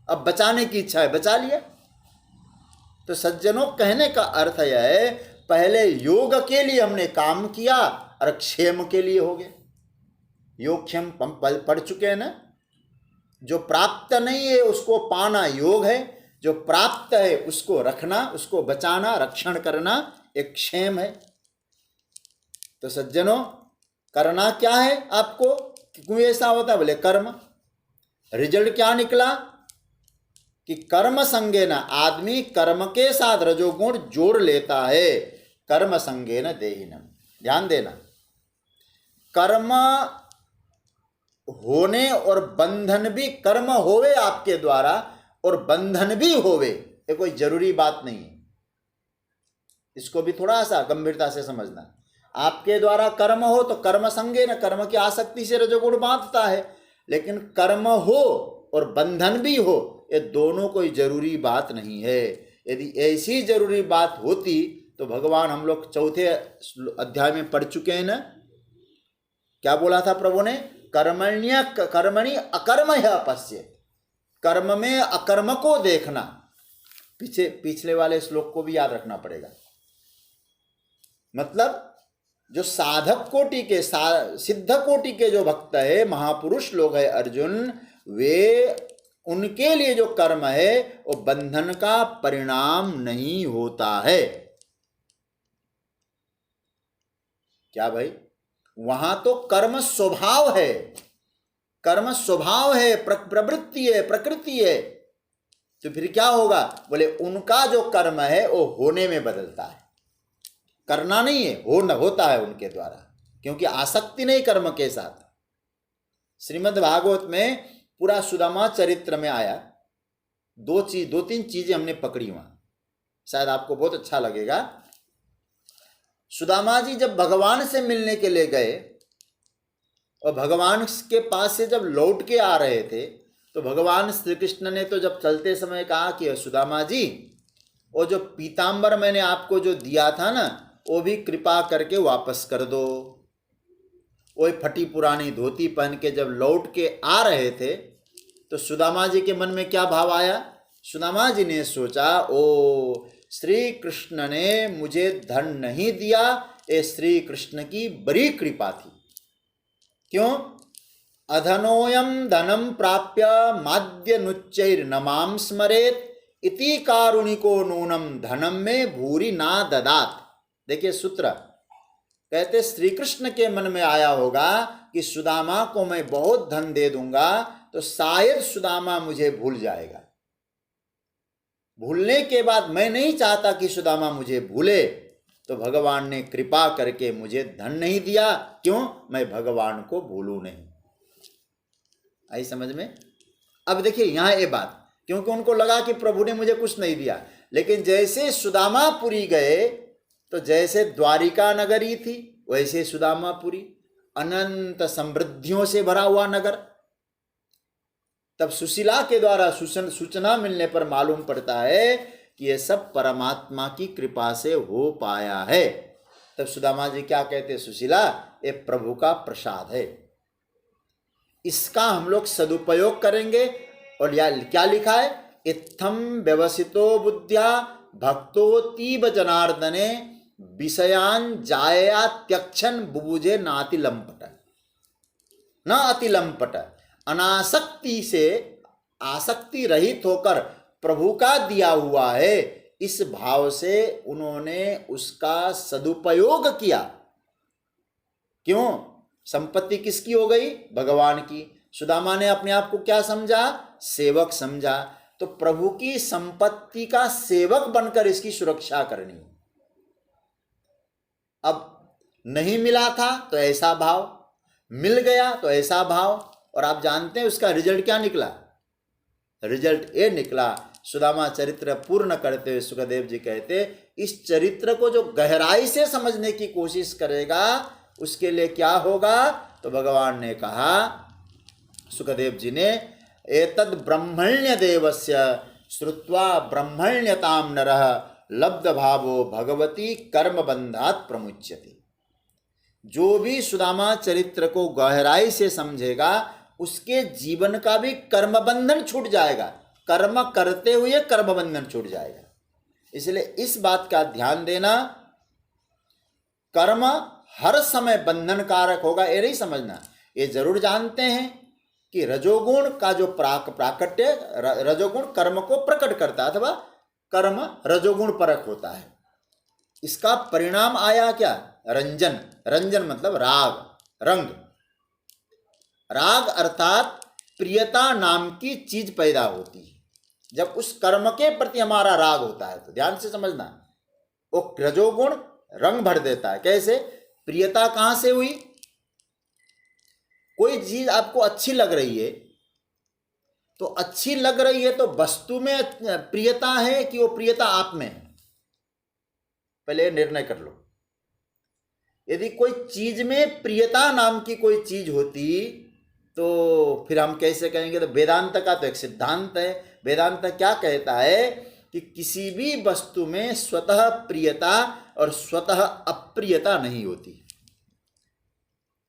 अब बचाने की इच्छा है, बचा लिया। तो सज्जनों, कहने का अर्थ यह है, पहले योग के लिए हमने काम किया और क्षेम के लिए हो गए। योग क्षेम पढ़ चुके हैं ना। जो प्राप्त नहीं है उसको पाना योग है, जो प्राप्त है उसको रखना, उसको बचाना, रक्षण करना एक क्षेम है। तो सज्जनों, करना क्या है आपको, क्यों ऐसा होता है, बोले कर्म। रिजल्ट क्या निकला कि कर्म संगेन, आदमी कर्म के साथ रजोगुण जोड़ लेता है। कर्म संगेन देहिनम, ध्यान देना, कर्म होने और बंधन भी, कर्म होवे आपके द्वारा और बंधन भी होवे, ये कोई जरूरी बात नहीं है। इसको भी थोड़ा सा गंभीरता से समझना। आपके द्वारा कर्म हो तो कर्म संगे न, कर्म की आसक्ति से रजोगुण बांधता है, लेकिन कर्म हो और बंधन भी हो, ये दोनों कोई जरूरी बात नहीं है। यदि ऐसी जरूरी बात होती तो भगवान, हम लोग चौथे अध्याय में पढ़ चुके हैं ना, क्या बोला था प्रभु ने? कर्मणि अकर्म पश्य, कर्म में अकर्म को देखना। पिछले वाले श्लोक को भी याद रखना पड़ेगा। मतलब जो साधक कोटि के, सिद्ध कोटि के जो भक्त है, महापुरुष लोग है अर्जुन, वे, उनके लिए जो कर्म है वो बंधन का परिणाम नहीं होता है। क्या भाई? वहां तो कर्म स्वभाव है, कर्म स्वभाव है, प्रवृत्ति है, प्रकृति है। तो फिर क्या होगा? बोले उनका जो कर्म है वो होने में बदलता है, करना नहीं है, होता है उनके द्वारा, क्योंकि आसक्ति नहीं कर्म के साथ। श्रीमद् भागवत में पूरा सुदामा चरित्र में आया, दो तीन चीजें हमने पकड़ी वहां, शायद आपको बहुत अच्छा लगेगा। सुदामा जी जब भगवान से मिलने के लिए गए और भगवान के पास से जब लौट के आ रहे थे, तो भगवान श्री कृष्ण ने तो जब चलते समय कहा कि सुदामा जी, वो जो पीतांबर मैंने आपको जो दिया था ना, वो भी कृपा करके वापस कर दो। वो फटी पुरानी धोती पहन के जब लौट के आ रहे थे, तो सुदामा जी के मन में क्या भाव आया? सुदामा जी ने सोचा, ओ श्री कृष्ण ने मुझे धन नहीं दिया, ये श्री कृष्ण की बड़ी कृपा थी। क्यों? अधनोयम धनम प्राप्य माद्य नुच्चैर नमाम स्मरेत इति कारुणिको नूनम धनम में भूरी ना ददात। देखिए सूत्र, कहते श्री कृष्ण के मन में आया होगा कि सुदामा को मैं बहुत धन दे दूंगा तो शायद सुदामा मुझे भूल जाएगा। भूलने के बाद मैं नहीं चाहता कि सुदामा मुझे भूले, तो भगवान ने कृपा करके मुझे धन नहीं दिया। क्यों? मैं भगवान को भूलूं नहीं। आई समझ में? अब देखिए यहां ये बात, क्योंकि उनको लगा कि प्रभु ने मुझे कुछ नहीं दिया, लेकिन जैसे सुदामापुरी गए तो जैसे द्वारिका नगरी थी वैसे सुदामापुरी, अनंत समृद्धियों से भरा हुआ नगर। तब सुशीला के द्वारा सूचना मिलने पर मालूम पड़ता है कि ये सब परमात्मा की कृपा से हो पाया है। तब सुदामा जी क्या कहते? सुशीला, ये प्रभु का प्रसाद है, इसका हम लोग सदुपयोग करेंगे। और क्या लिखा है? इत्थम व्यवसितो बुद्ध्या भक्तो तीब जनार्दने विषयान जाया त्यक्षण बुबुजे नातिलंपट, न अतिलंपट। अनासक्ति से, आसक्ति रहित होकर प्रभु का दिया हुआ है, इस भाव से उन्होंने उसका सदुपयोग किया। क्यों? संपत्ति किसकी हो गई? भगवान की। सुदामा ने अपने आप को क्या समझा? सेवक समझा। तो प्रभु की संपत्ति का सेवक बनकर इसकी सुरक्षा करनी। अब नहीं मिला था तो ऐसा भाव, मिल गया तो ऐसा भाव, और आप जानते हैं उसका रिजल्ट क्या निकला? रिजल्ट ये निकला, सुदामा चरित्र पूर्ण करते हुए सुखदेव जी कहते, इस चरित्र को जो गहराई से समझने की कोशिश करेगा उसके लिए क्या होगा? तो भगवान ने कहा, सुखदेव जी ने, एतद् ब्रह्मण्य देवस्य श्रुत्वा ब्रह्मण्यताम नरः लब्ध भावो भगवती कर्म बंधात प्रमुच्यते। जो भी सुदामा चरित्र को गहराई से समझेगा उसके जीवन का भी कर्म बंधन छूट जाएगा, कर्म करते हुए कर्म बंधन छूट जाएगा। इसलिए इस बात का ध्यान देना, कर्म हर समय बंधन कारक होगा ये नहीं समझना। ये जरूर जानते हैं कि रजोगुण का जो प्राकट्य, रजोगुण कर्म को प्रकट करता है, अथवा कर्म रजोगुण परक होता है। इसका परिणाम आया क्या? रंजन। रंजन मतलब राग, रंग। राग अर्थात प्रियता नाम की चीज पैदा होती है। जब उस कर्म के प्रति हमारा राग होता है तो ध्यान से समझना, वो रजोगुण रंग भर देता है। कैसे? प्रियता कहां से हुई? कोई चीज आपको अच्छी लग रही है, तो अच्छी लग रही है तो वस्तु में प्रियता है कि वो प्रियता आप में है? पहले निर्णय कर लो। यदि कोई चीज में प्रियता नाम की कोई चीज होती तो फिर हम कैसे कहेंगे? तो वेदांत का तो एक सिद्धांत है। वेदांत क्या कहता है कि किसी भी वस्तु में स्वतः प्रियता और स्वतः अप्रियता नहीं होती।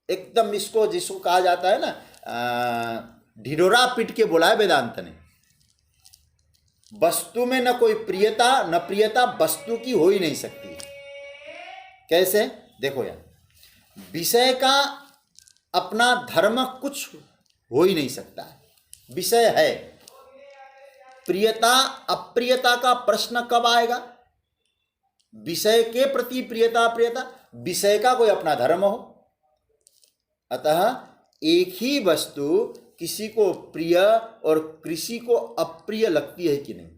एकदम इसको जिसको कहा जाता है ना, ढिढोरा पीट के बोला है वेदांत ने। वस्तु में न कोई प्रियता न प्रियता वस्तु की हो ही नहीं सकती। कैसे? देखो यार, विषय का अपना धर्म कुछ हो ही नहीं सकता है। विषय है, प्रियता अप्रियता का प्रश्न कब आएगा? विषय के प्रति प्रियता अप्रियता, विषय का कोई अपना धर्म हो। अतः एक ही वस्तु किसी को प्रिय और किसी को अप्रिय लगती है कि नहीं।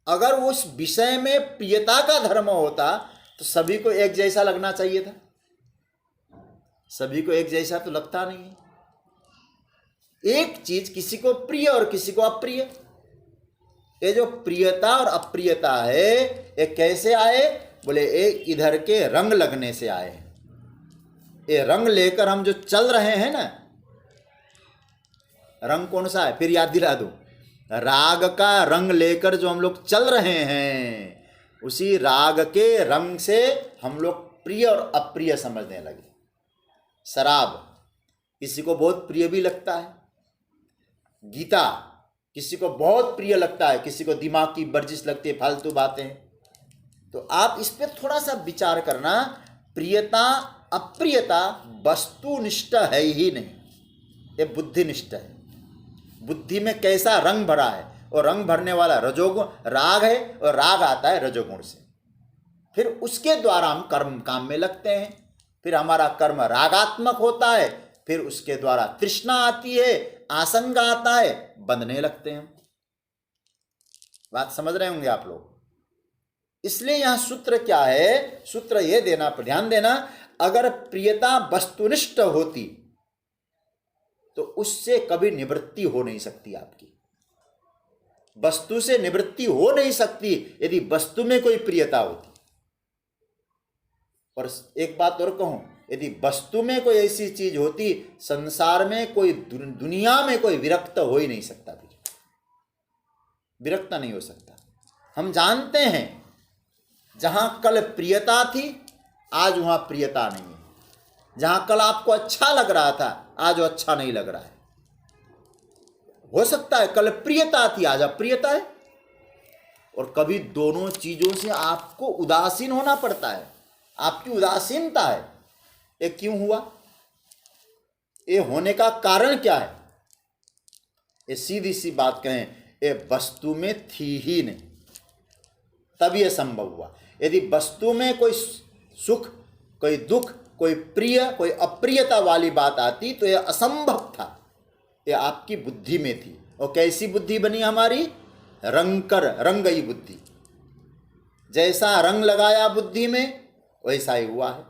अगर उस विषय में प्रियता का धर्म होता तो सभी को एक जैसा लगना चाहिए था। सभी को एक जैसा तो लगता नहीं है। एक चीज किसी को प्रिय और किसी को अप्रिय। ये जो प्रियता और अप्रियता है ये कैसे आए? बोले ये इधर के रंग लगने से आए हैं। ये रंग लेकर हम जो चल रहे हैं ना, रंग कौन सा है फिर याद दिला दूं, राग का रंग लेकर जो हम लोग चल रहे हैं, उसी राग के रंग से हम लोग प्रिय और अप्रिय समझने लगे। शराब किसी को बहुत प्रिय भी लगता है, गीता किसी को बहुत प्रिय लगता है, किसी को दिमाग की वर्जिश लगती है, फालतू बातें। तो आप इस पर थोड़ा सा विचार करना। प्रियता अप्रियता वस्तुनिष्ठ है ही नहीं, ये बुद्धिनिष्ठ है। बुद्धि में कैसा रंग भरा है, और रंग भरने वाला रजोगुण राग है, और राग आता है रजोगुण से। फिर उसके द्वारा हम कर्म काम में लगते हैं, फिर हमारा कर्म रागात्मक होता है, फिर उसके द्वारा तृष्णा आती है, आसंग आता है, बंधने लगते हैं। बात समझ रहे होंगे आप लोग। इसलिए यहां सूत्र क्या है? सूत्र यह देना, ध्यान देना, अगर प्रियता वस्तुनिष्ठ होती तो उससे कभी निवृत्ति हो नहीं सकती। आपकी वस्तु से निवृत्ति हो नहीं सकती यदि वस्तु में कोई प्रियता होती। और एक बात और कहूं, यदि वस्तु में कोई ऐसी चीज होती, संसार में कोई, दुनिया में कोई विरक्त हो ही नहीं सकता। विरक्त नहीं हो सकता। हम जानते हैं जहां कल प्रियता थी आज वहां प्रियता नहीं है। जहां कल आपको अच्छा लग रहा था आज वो अच्छा नहीं लग रहा है। हो सकता है कल प्रियता थी आज अप्रियता है। और कभी दोनों चीजों से आपको उदासीन होना पड़ता है। आपकी उदासीनता है, ये क्यों हुआ? ये होने का कारण क्या है? ये सीधी सी बात कहें, ये वस्तु में थी ही नहीं, तब ये संभव हुआ। यदि वस्तु में कोई सुख, कोई दुख, कोई प्रिय, कोई अप्रियता वाली बात आती तो यह असंभव था। यह आपकी बुद्धि में थी। और कैसी बुद्धि बनी हमारी? रंग गई बुद्धि। जैसा रंग लगाया बुद्धि में वैसा ही हुआ है।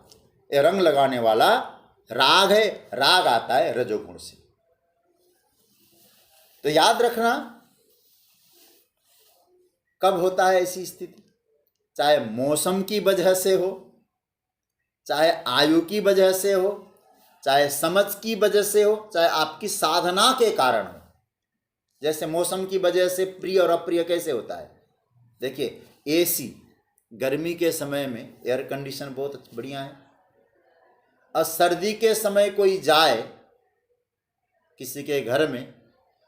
ये रंग लगाने वाला राग है, राग आता है रजोगुण से। तो याद रखना, कब होता है ऐसी स्थिति? चाहे मौसम की वजह से हो, चाहे आयु की वजह से हो, चाहे समझ की वजह से हो, चाहे आपकी साधना के कारण हो। जैसे मौसम की वजह से प्रिय और अप्रिय कैसे होता है? देखिए, एसी गर्मी के समय में एयर कंडीशन बहुत बढ़िया है, और सर्दी के समय कोई जाए किसी के घर में,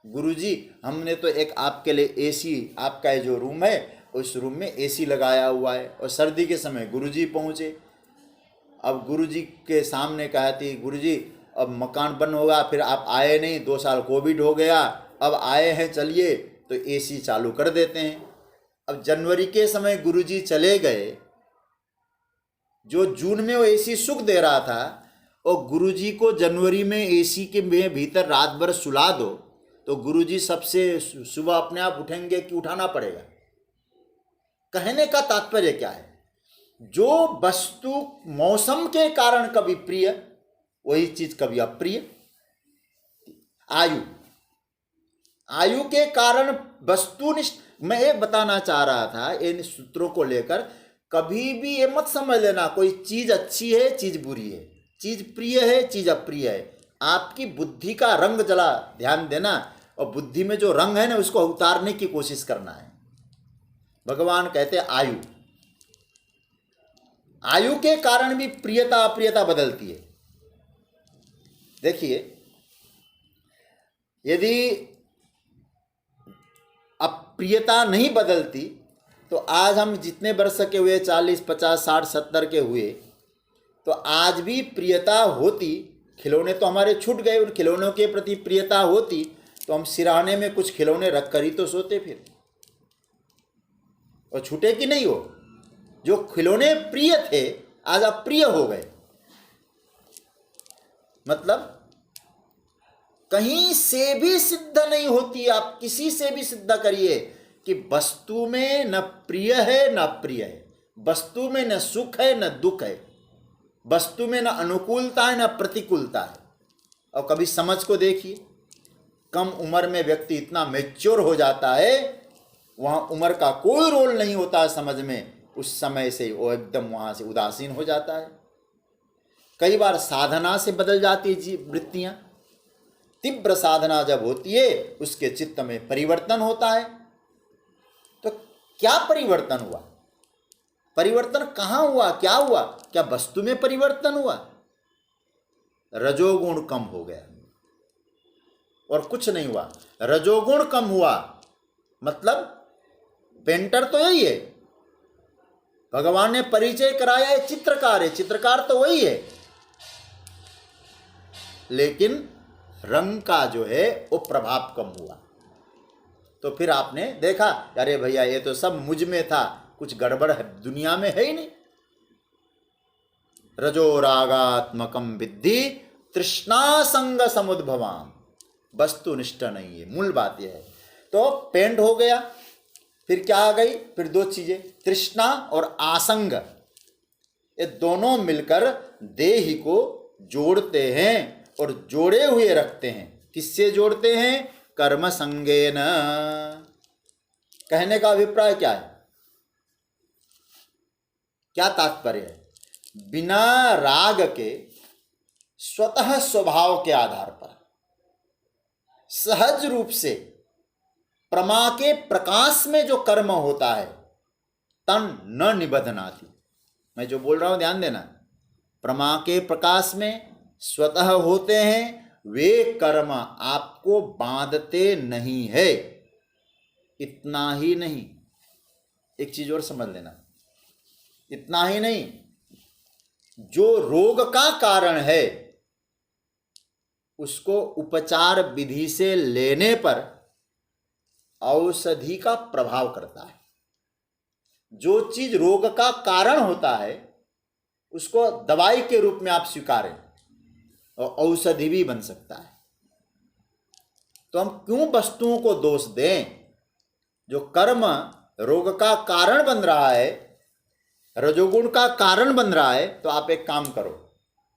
गुरुजी हमने तो एक आपके लिए एसी, आपका जो रूम है उस रूम में एसी लगाया हुआ है, और सर्दी के समय गुरुजी पहुँचे। अब गुरुजी के सामने कहा थी, गुरुजी अब मकान बंद होगा, फिर आप आए नहीं, 2 साल कोविड हो गया, अब आए हैं चलिए तो एसी चालू कर देते हैं। अब जनवरी के समय गुरुजी चले गए, जो जून में वो एसी सुख दे रहा था, और गुरुजी को जनवरी में एसी के भीतर रात भर सुला दो तो गुरुजी सबसे सुबह अपने आप उठेंगे कि उठाना पड़ेगा? कहने का तात्पर्य क्या है? जो वस्तु मौसम के कारण कभी प्रिय, वही चीज कभी अप्रिय। आयु के कारण वस्तुनिष्ठ। मैं ये बताना चाह रहा था इन सूत्रों को लेकर, कभी भी ये मत समझ लेना कोई चीज अच्छी है चीज बुरी है, चीज प्रिय है चीज अप्रिय है। आपकी बुद्धि का रंग जला ध्यान देना, और बुद्धि में जो रंग है ना उसको उतारने की कोशिश करना है। भगवान कहते हैं आयु, आयु के कारण भी प्रियता अप्रियता बदलती है। देखिए, यदि अप्रियता नहीं बदलती तो आज हम जितने वर्ष के हुए 40, 50, 60, 70 के हुए तो आज भी प्रियता होती। खिलौने तो हमारे छूट गए, उन खिलौनों के प्रति प्रियता होती तो हम सिरहाने में कुछ खिलौने रख कर ही तो सोते फिर, और छूटे कि नहीं हो। जो खिलौने प्रिय थे आज अप्रिय हो गए। मतलब कहीं से भी सिद्ध नहीं होती, आप किसी से भी सिद्ध करिए कि वस्तु में न प्रिय है न अप्रिय है, वस्तु में न सुख है न दुख है, वस्तु में न अनुकूलता है न प्रतिकूलता है। और कभी समझ को देखिए, कम उम्र में व्यक्ति इतना मैच्योर हो जाता है, वहाँ उम्र का कोई रोल नहीं होता है समझ में, उस समय से वो एकदम वहाँ से उदासीन हो जाता है। कई बार साधना से बदल जाती है वृत्तियाँ। तीव्र साधना जब होती है उसके चित्त में परिवर्तन होता है। तो क्या परिवर्तन हुआ? परिवर्तन कहाँ हुआ? क्या हुआ? क्या वस्तु में परिवर्तन हुआ? रजोगुण कम हो गया और कुछ नहीं हुआ। रजोगुण कम हुआ मतलब पेंटर तो यही है, भगवान ने परिचय कराया है, चित्रकार है, चित्रकार तो वही है, लेकिन रंग का जो है वो प्रभाव कम हुआ। तो फिर आपने देखा, अरे भैया ये तो सब मुझ में था, कुछ गड़बड़ है दुनिया में है ही नहीं। रजो रागात्मकम विद्धि तृष्णा संग समुद्भवाम, वस्तुनिष्ठ नहीं है, मूल बात यह है। तो पेंट हो गया, फिर क्या आ गई? फिर दो चीजें, तृष्णा और आसंग, ये दोनों मिलकर देह को जोड़ते हैं और जोड़े हुए रखते हैं। किससे जोड़ते हैं? कर्म संगेन। कहने का अभिप्राय क्या है, क्या तात्पर्य है? बिना राग के स्वतः स्वभाव के आधार पर सहज रूप से प्रमा के प्रकाश में जो कर्म होता है, तन न निबधनाति। मैं जो बोल रहा हूं ध्यान देना, प्रमा के प्रकाश में स्वतः होते हैं वे कर्म आपको बांधते नहीं है। इतना ही नहीं, एक चीज और समझ लेना, इतना ही नहीं, जो रोग का कारण है उसको उपचार विधि से लेने पर औषधि का प्रभाव करता है। जो चीज रोग का कारण होता है उसको दवाई के रूप में आप स्वीकारें और औषधि भी बन सकता है। तो हम क्यों वस्तुओं को दोष दें? जो कर्म रोग का कारण बन रहा है, रजोगुण का कारण बन रहा है, तो आप एक काम करो।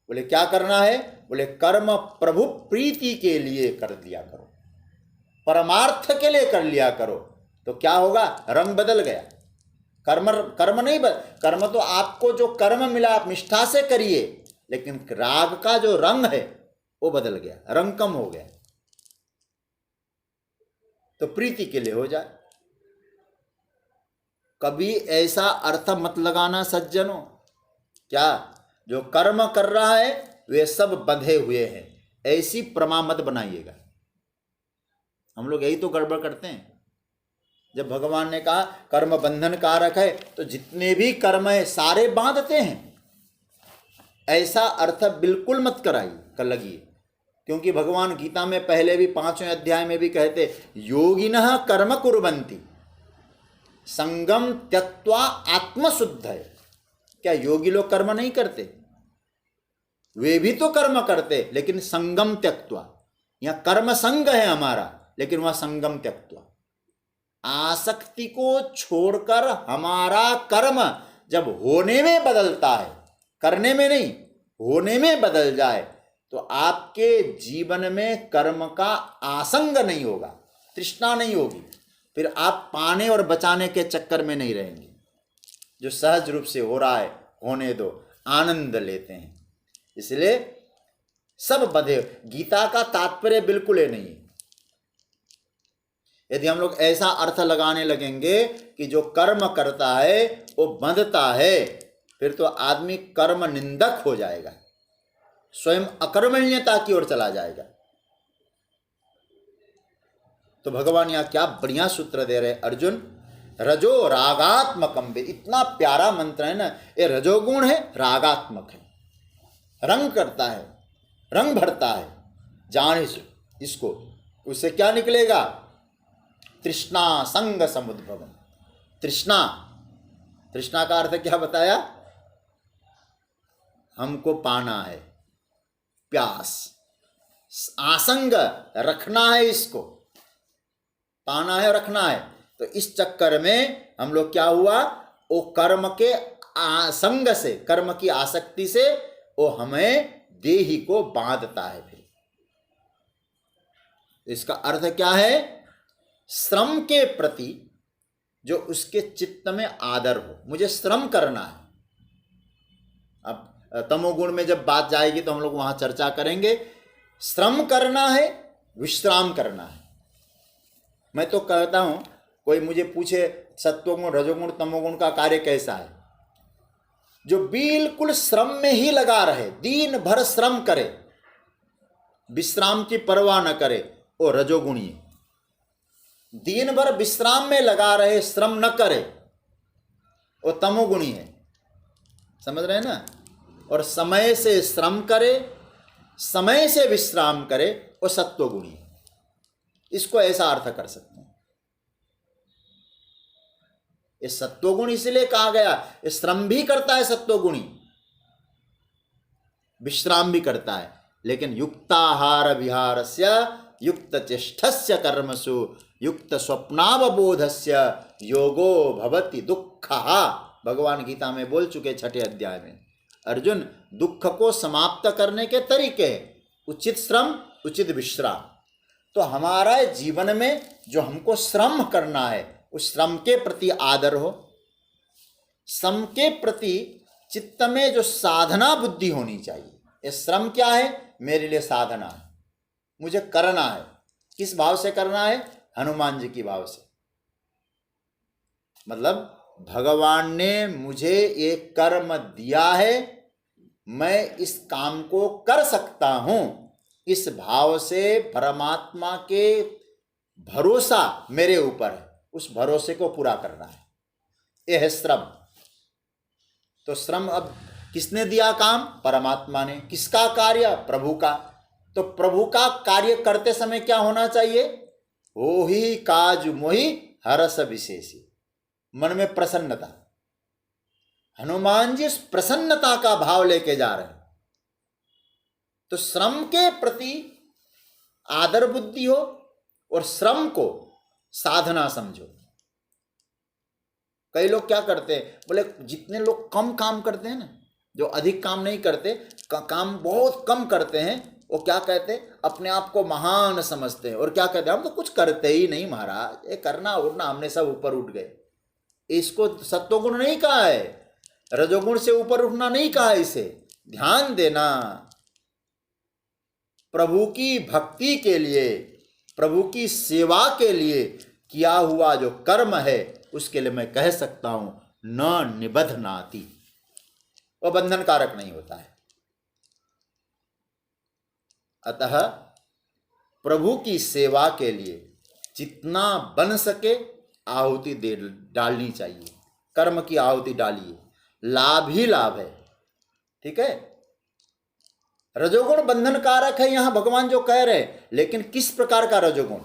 बोले क्या करना है? बोले कर्म प्रभु प्रीति के लिए कर लिया करो, परमार्थ के लिए कर लिया करो। तो क्या होगा? रंग बदल गया। कर्म नहीं कर्म तो आपको जो कर्म मिला आप निष्ठा से करिए, लेकिन राग का जो रंग है वो बदल गया, रंग कम हो गया। तो प्रीति के लिए हो जाए। कभी ऐसा अर्थ मत लगाना सज्जनों, क्या जो कर्म कर रहा है वे सब बंधे हुए हैं, ऐसी प्रमा मत बनाइएगा। हम लोग यही तो गड़बड़ करते हैं। जब भगवान ने कहा कर्म बंधन कारक है, तो जितने भी कर्म है सारे बांधते हैं, ऐसा अर्थ बिल्कुल मत कराइए लगिए। क्योंकि भगवान गीता में पहले भी 5वें अध्याय में भी कहते, योगिनः कर्म कुर्वन्ति संगम त्यक्त्वा आत्मशुद्ध है। क्या योगी लोग कर्म नहीं करते? वे भी तो कर्म करते, लेकिन संगम त्यक्त्वा, यहां कर्म संग है हमारा, लेकिन वह संगम त्यक्त्वा, आसक्ति को छोड़कर हमारा कर्म जब होने में बदलता है, करने में नहीं होने में बदल जाए, तो आपके जीवन में कर्म का आसंग नहीं होगा, तृष्णा नहीं होगी। फिर आप पाने और बचाने के चक्कर में नहीं रहेंगे। जो सहज रूप से हो रहा है होने दो, आनंद लेते हैं। इसलिए सब बंधे। गीता का तात्पर्य बिल्कुल ये नहीं है यदि हम लोग ऐसा अर्थ लगाने लगेंगे कि जो कर्म करता है वो बंधता है, फिर तो आदमी कर्म निंदक हो जाएगा, स्वयं अकर्मण्यता की ओर चला जाएगा। तो भगवान यहाँ क्या बढ़िया सूत्र दे रहे, अर्जुन रजो रागात्मकम, इतना प्यारा मंत्र है ना। ये रजोगुण है, रागात्मक है, रंग करता है, रंग भरता है। जान इसको, उससे क्या निकलेगा? तृष्णा संग समुद्भवम। तृष्णा, तृष्णा का अर्थ क्या बताया? हमको पाना है, प्यास, आसंग रखना है, इसको पाना है, रखना है। तो इस चक्कर में हम लोग क्या हुआ, वो कर्म के आसंग से, कर्म की आसक्ति से वो हमें देही को बांधता है। फिर इसका अर्थ क्या है? श्रम के प्रति जो उसके चित्त में आदर हो, मुझे श्रम करना है। अब तमोगुण में जब बात जाएगी तो हम लोग वहां चर्चा करेंगे। श्रम करना है, विश्राम करना है। मैं तो कहता हूं, कोई मुझे पूछे सत्वगुण, रजोगुण, तमोगुण का कार्य कैसा है, जो बिल्कुल श्रम में ही लगा रहे, दिन भर श्रम करे, विश्राम की परवाह न करे, वो रजोगुणी है। दिन भर विश्राम में लगा रहे, श्रम न करे, वो तमोगुणी है। समझ रहे हैं ना? और समय से श्रम करे, समय से विश्राम करे, वो सत्वगुणी है। इसको ऐसा अर्थ कर सकते हैं। ये सत्वगुण इसलिए कहा गया, ये श्रम भी करता है सत्वगुणी, विश्राम भी करता है, लेकिन युक्ताहार विहारस्य युक्त चेष्टस्य कर्मसु युक्त स्वप्नावबोधस्य योगो भवति दुःखः। भगवान गीता में बोल चुके 6ठे अध्याय में। अर्जुन, दुख को समाप्त करने के तरीके हैं, उचित श्रम, उचित विश्राम। तो हमारा जीवन में जो हमको श्रम करना है, उस श्रम के प्रति आदर हो, श्रम के प्रति चित्त में जो साधना बुद्धि होनी चाहिए। ये श्रम क्या है? मेरे लिए साधना है, मुझे करना है। किस भाव से करना है? हनुमान जी की भाव से। मतलब भगवान ने मुझे एक कर्म दिया है, मैं इस काम को कर सकता हूं, इस भाव से परमात्मा के भरोसा मेरे ऊपर है, उस भरोसे को पूरा करना है। यह है श्रम। तो श्रम अब किसने दिया काम? परमात्मा ने। किसका कार्य? प्रभु का। तो प्रभु का कार्य करते समय क्या होना चाहिए? हो ही काज मोहि हरस विशेषी, मन में प्रसन्नता। हनुमान जी इस प्रसन्नता का भाव लेके जा रहे हैं। तो श्रम के प्रति आदर बुद्धि हो और श्रम को साधना समझो। कई लोग क्या करते हैं, बोले जितने लोग कम काम करते हैं ना, जो अधिक काम नहीं करते, काम बहुत कम करते हैं, वो क्या कहते हैं? अपने आप को महान समझते हैं और क्या कहते हैं? हम तो कुछ करते ही नहीं महाराज, ये करना उठना हमने सब ऊपर उठ गए। इसको सत्वगुण नहीं कहा है, रजोगुण से ऊपर उठना नहीं कहा है। इसे ध्यान देना। प्रभु की भक्ति के लिए, प्रभु की सेवा के लिए किया हुआ जो कर्म है, उसके लिए मैं कह सकता हूं न निबध्नाति, वह बंधन कारक नहीं होता है। अतः प्रभु की सेवा के लिए जितना बन सके आहुति दे डालनी चाहिए। कर्म की आहुति डालिए, लाभ ही लाभ है। ठीक है? रजोगुण बंधन कारक है यहां भगवान जो कह रहे हैं, लेकिन किस प्रकार का रजोगुण?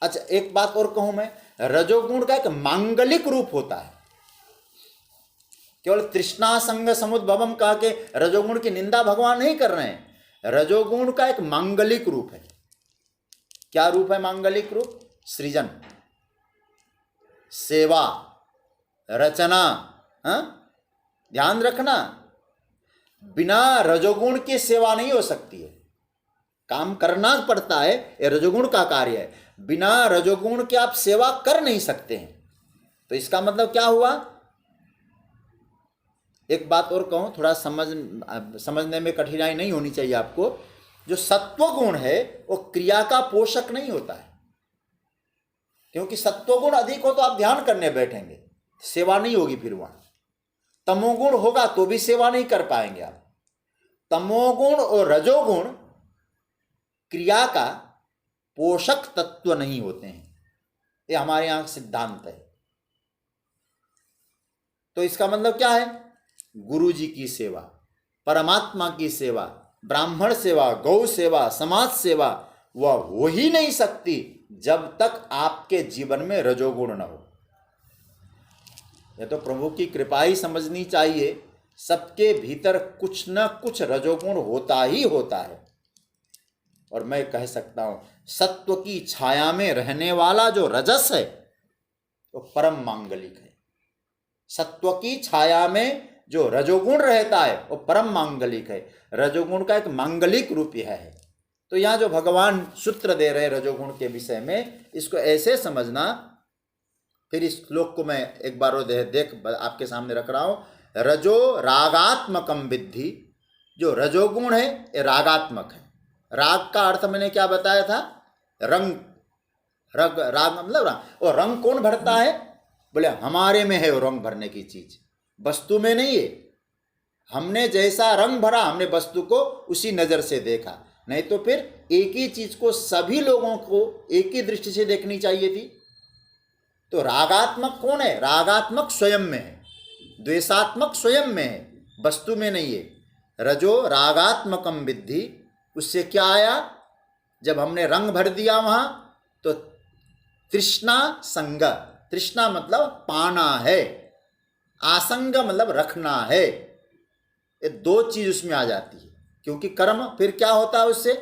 अच्छा, एक बात और कहूं मैं, रजोगुण का एक मांगलिक रूप होता है। केवल तृष्णा संग समुद्भवम कहा के रजोगुण की निंदा भगवान नहीं कर रहे हैं। रजोगुण का एक मांगलिक रूप है। क्या रूप है मांगलिक रूप? सृजन, सेवा, रचना। ध्यान रखना, बिना रजोगुण की सेवा नहीं हो सकती है। काम करना पड़ता है, ये रजोगुण का कार्य है। बिना रजोगुण के आप सेवा कर नहीं सकते हैं। तो इसका मतलब क्या हुआ? एक बात और कहूं, थोड़ा समझने में कठिनाई नहीं होनी चाहिए आपको। जो सत्वगुण है वो क्रिया का पोषक नहीं होता है। क्योंकि सत्वगुण अधिक हो तो आप ध्यान करने बैठेंगे, सेवा नहीं होगी फिर वहां। तमोगुण होगा तो भी सेवा नहीं कर पाएंगे आप। तमोगुण और रजोगुण क्रिया का पोषक तत्व नहीं होते हैं, ये हमारे यहां सिद्धांत है। तो इसका मतलब क्या है? गुरु जी की सेवा, परमात्मा की सेवा, ब्राह्मण सेवा, गौ सेवा, समाज सेवा वह हो ही नहीं सकती जब तक आपके जीवन में रजोगुण न हो। यह तो प्रभु की कृपा ही समझनी चाहिए, सबके भीतर कुछ न कुछ रजोगुण होता ही होता है। और मैं कह सकता हूं सत्व की छाया में रहने वाला जो रजस है वो परम मांगलिक है। सत्व की छाया में जो रजोगुण रहता है वो परम मांगलिक है। रजोगुण का एक मांगलिक रूप यह है। तो यहाँ जो भगवान सूत्र दे रहे रजोगुण के विषय में, इसको ऐसे समझना। फिर इस श्लोक को मैं एक बार देख आपके सामने रख रहा हूं। रजो रागात्मकम विद्धि, जो रजोगुण है ये रागात्मक है। राग का अर्थ मैंने क्या बताया था? रंग। राग मतलब रंग। और रंग कौन भरता है? बोले हमारे में है वो रंग भरने की चीज, वस्तु में नहीं है। हमने जैसा रंग भरा, हमने वस्तु को उसी नजर से देखा, नहीं तो फिर एक ही चीज को सभी लोगों को एक ही दृष्टि से देखनी चाहिए थी। तो रागात्मक कौन है? रागात्मक स्वयं में है, द्वेषात्मक स्वयं में है, वस्तु में नहीं है। रजो रागात्मकम विद्धि, उससे क्या आया? जब हमने रंग भर दिया वहां तो तृष्णा संग, तृष्णा मतलब पाना है, आसंग मतलब रखना है, ये दो चीज उसमें आ जाती है। क्योंकि कर्म फिर क्या होता है उससे?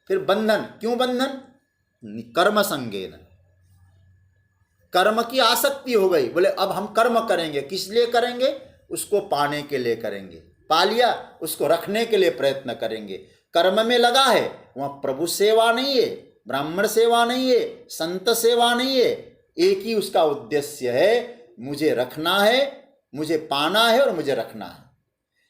फिर बंधन। क्यों बंधन? कर्म संगेन, कर्म की आसक्ति हो गई। बोले अब हम कर्म करेंगे, किस लिए करेंगे? उसको पाने के लिए करेंगे। पा लिया, उसको रखने के लिए प्रयत्न करेंगे। कर्म में लगा है, वहां प्रभु सेवा नहीं है, ब्राह्मण सेवा नहीं है, संत सेवा नहीं है। एक ही उसका उद्देश्य है, मुझे रखना है, मुझे पाना है और मुझे रखना है।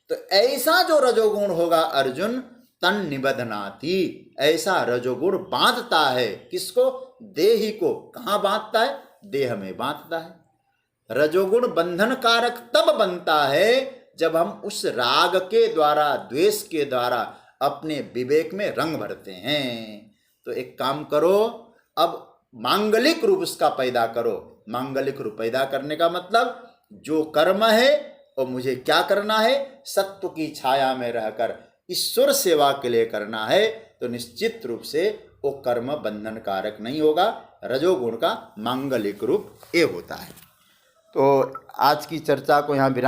तो ऐसा जो रजोगुण होगा अर्जुन, तन निबधनाति, ऐसा रजोगुण बांधता है। किसको? देही को। कहां बांधता है? देह में बांधता है। रजोगुण बंधन कारक तब बनता है जब हम उस राग के द्वारा, द्वेष के द्वारा अपने विवेक में रंग भरते हैं। तो एक काम करो, अब मांगलिक रूप उसका पैदा करो। मांगलिक रूप पैदा करने का मतलब जो कर्म है और मुझे क्या करना है? सत्व की छाया में रहकर ईश्वर सेवा के लिए करना है। तो निश्चित रूप से वो कर्म बंधन कारक नहीं होगा। रजोगुण का मांगलिक रूप ये होता है। तो आज की चर्चा को यहाँ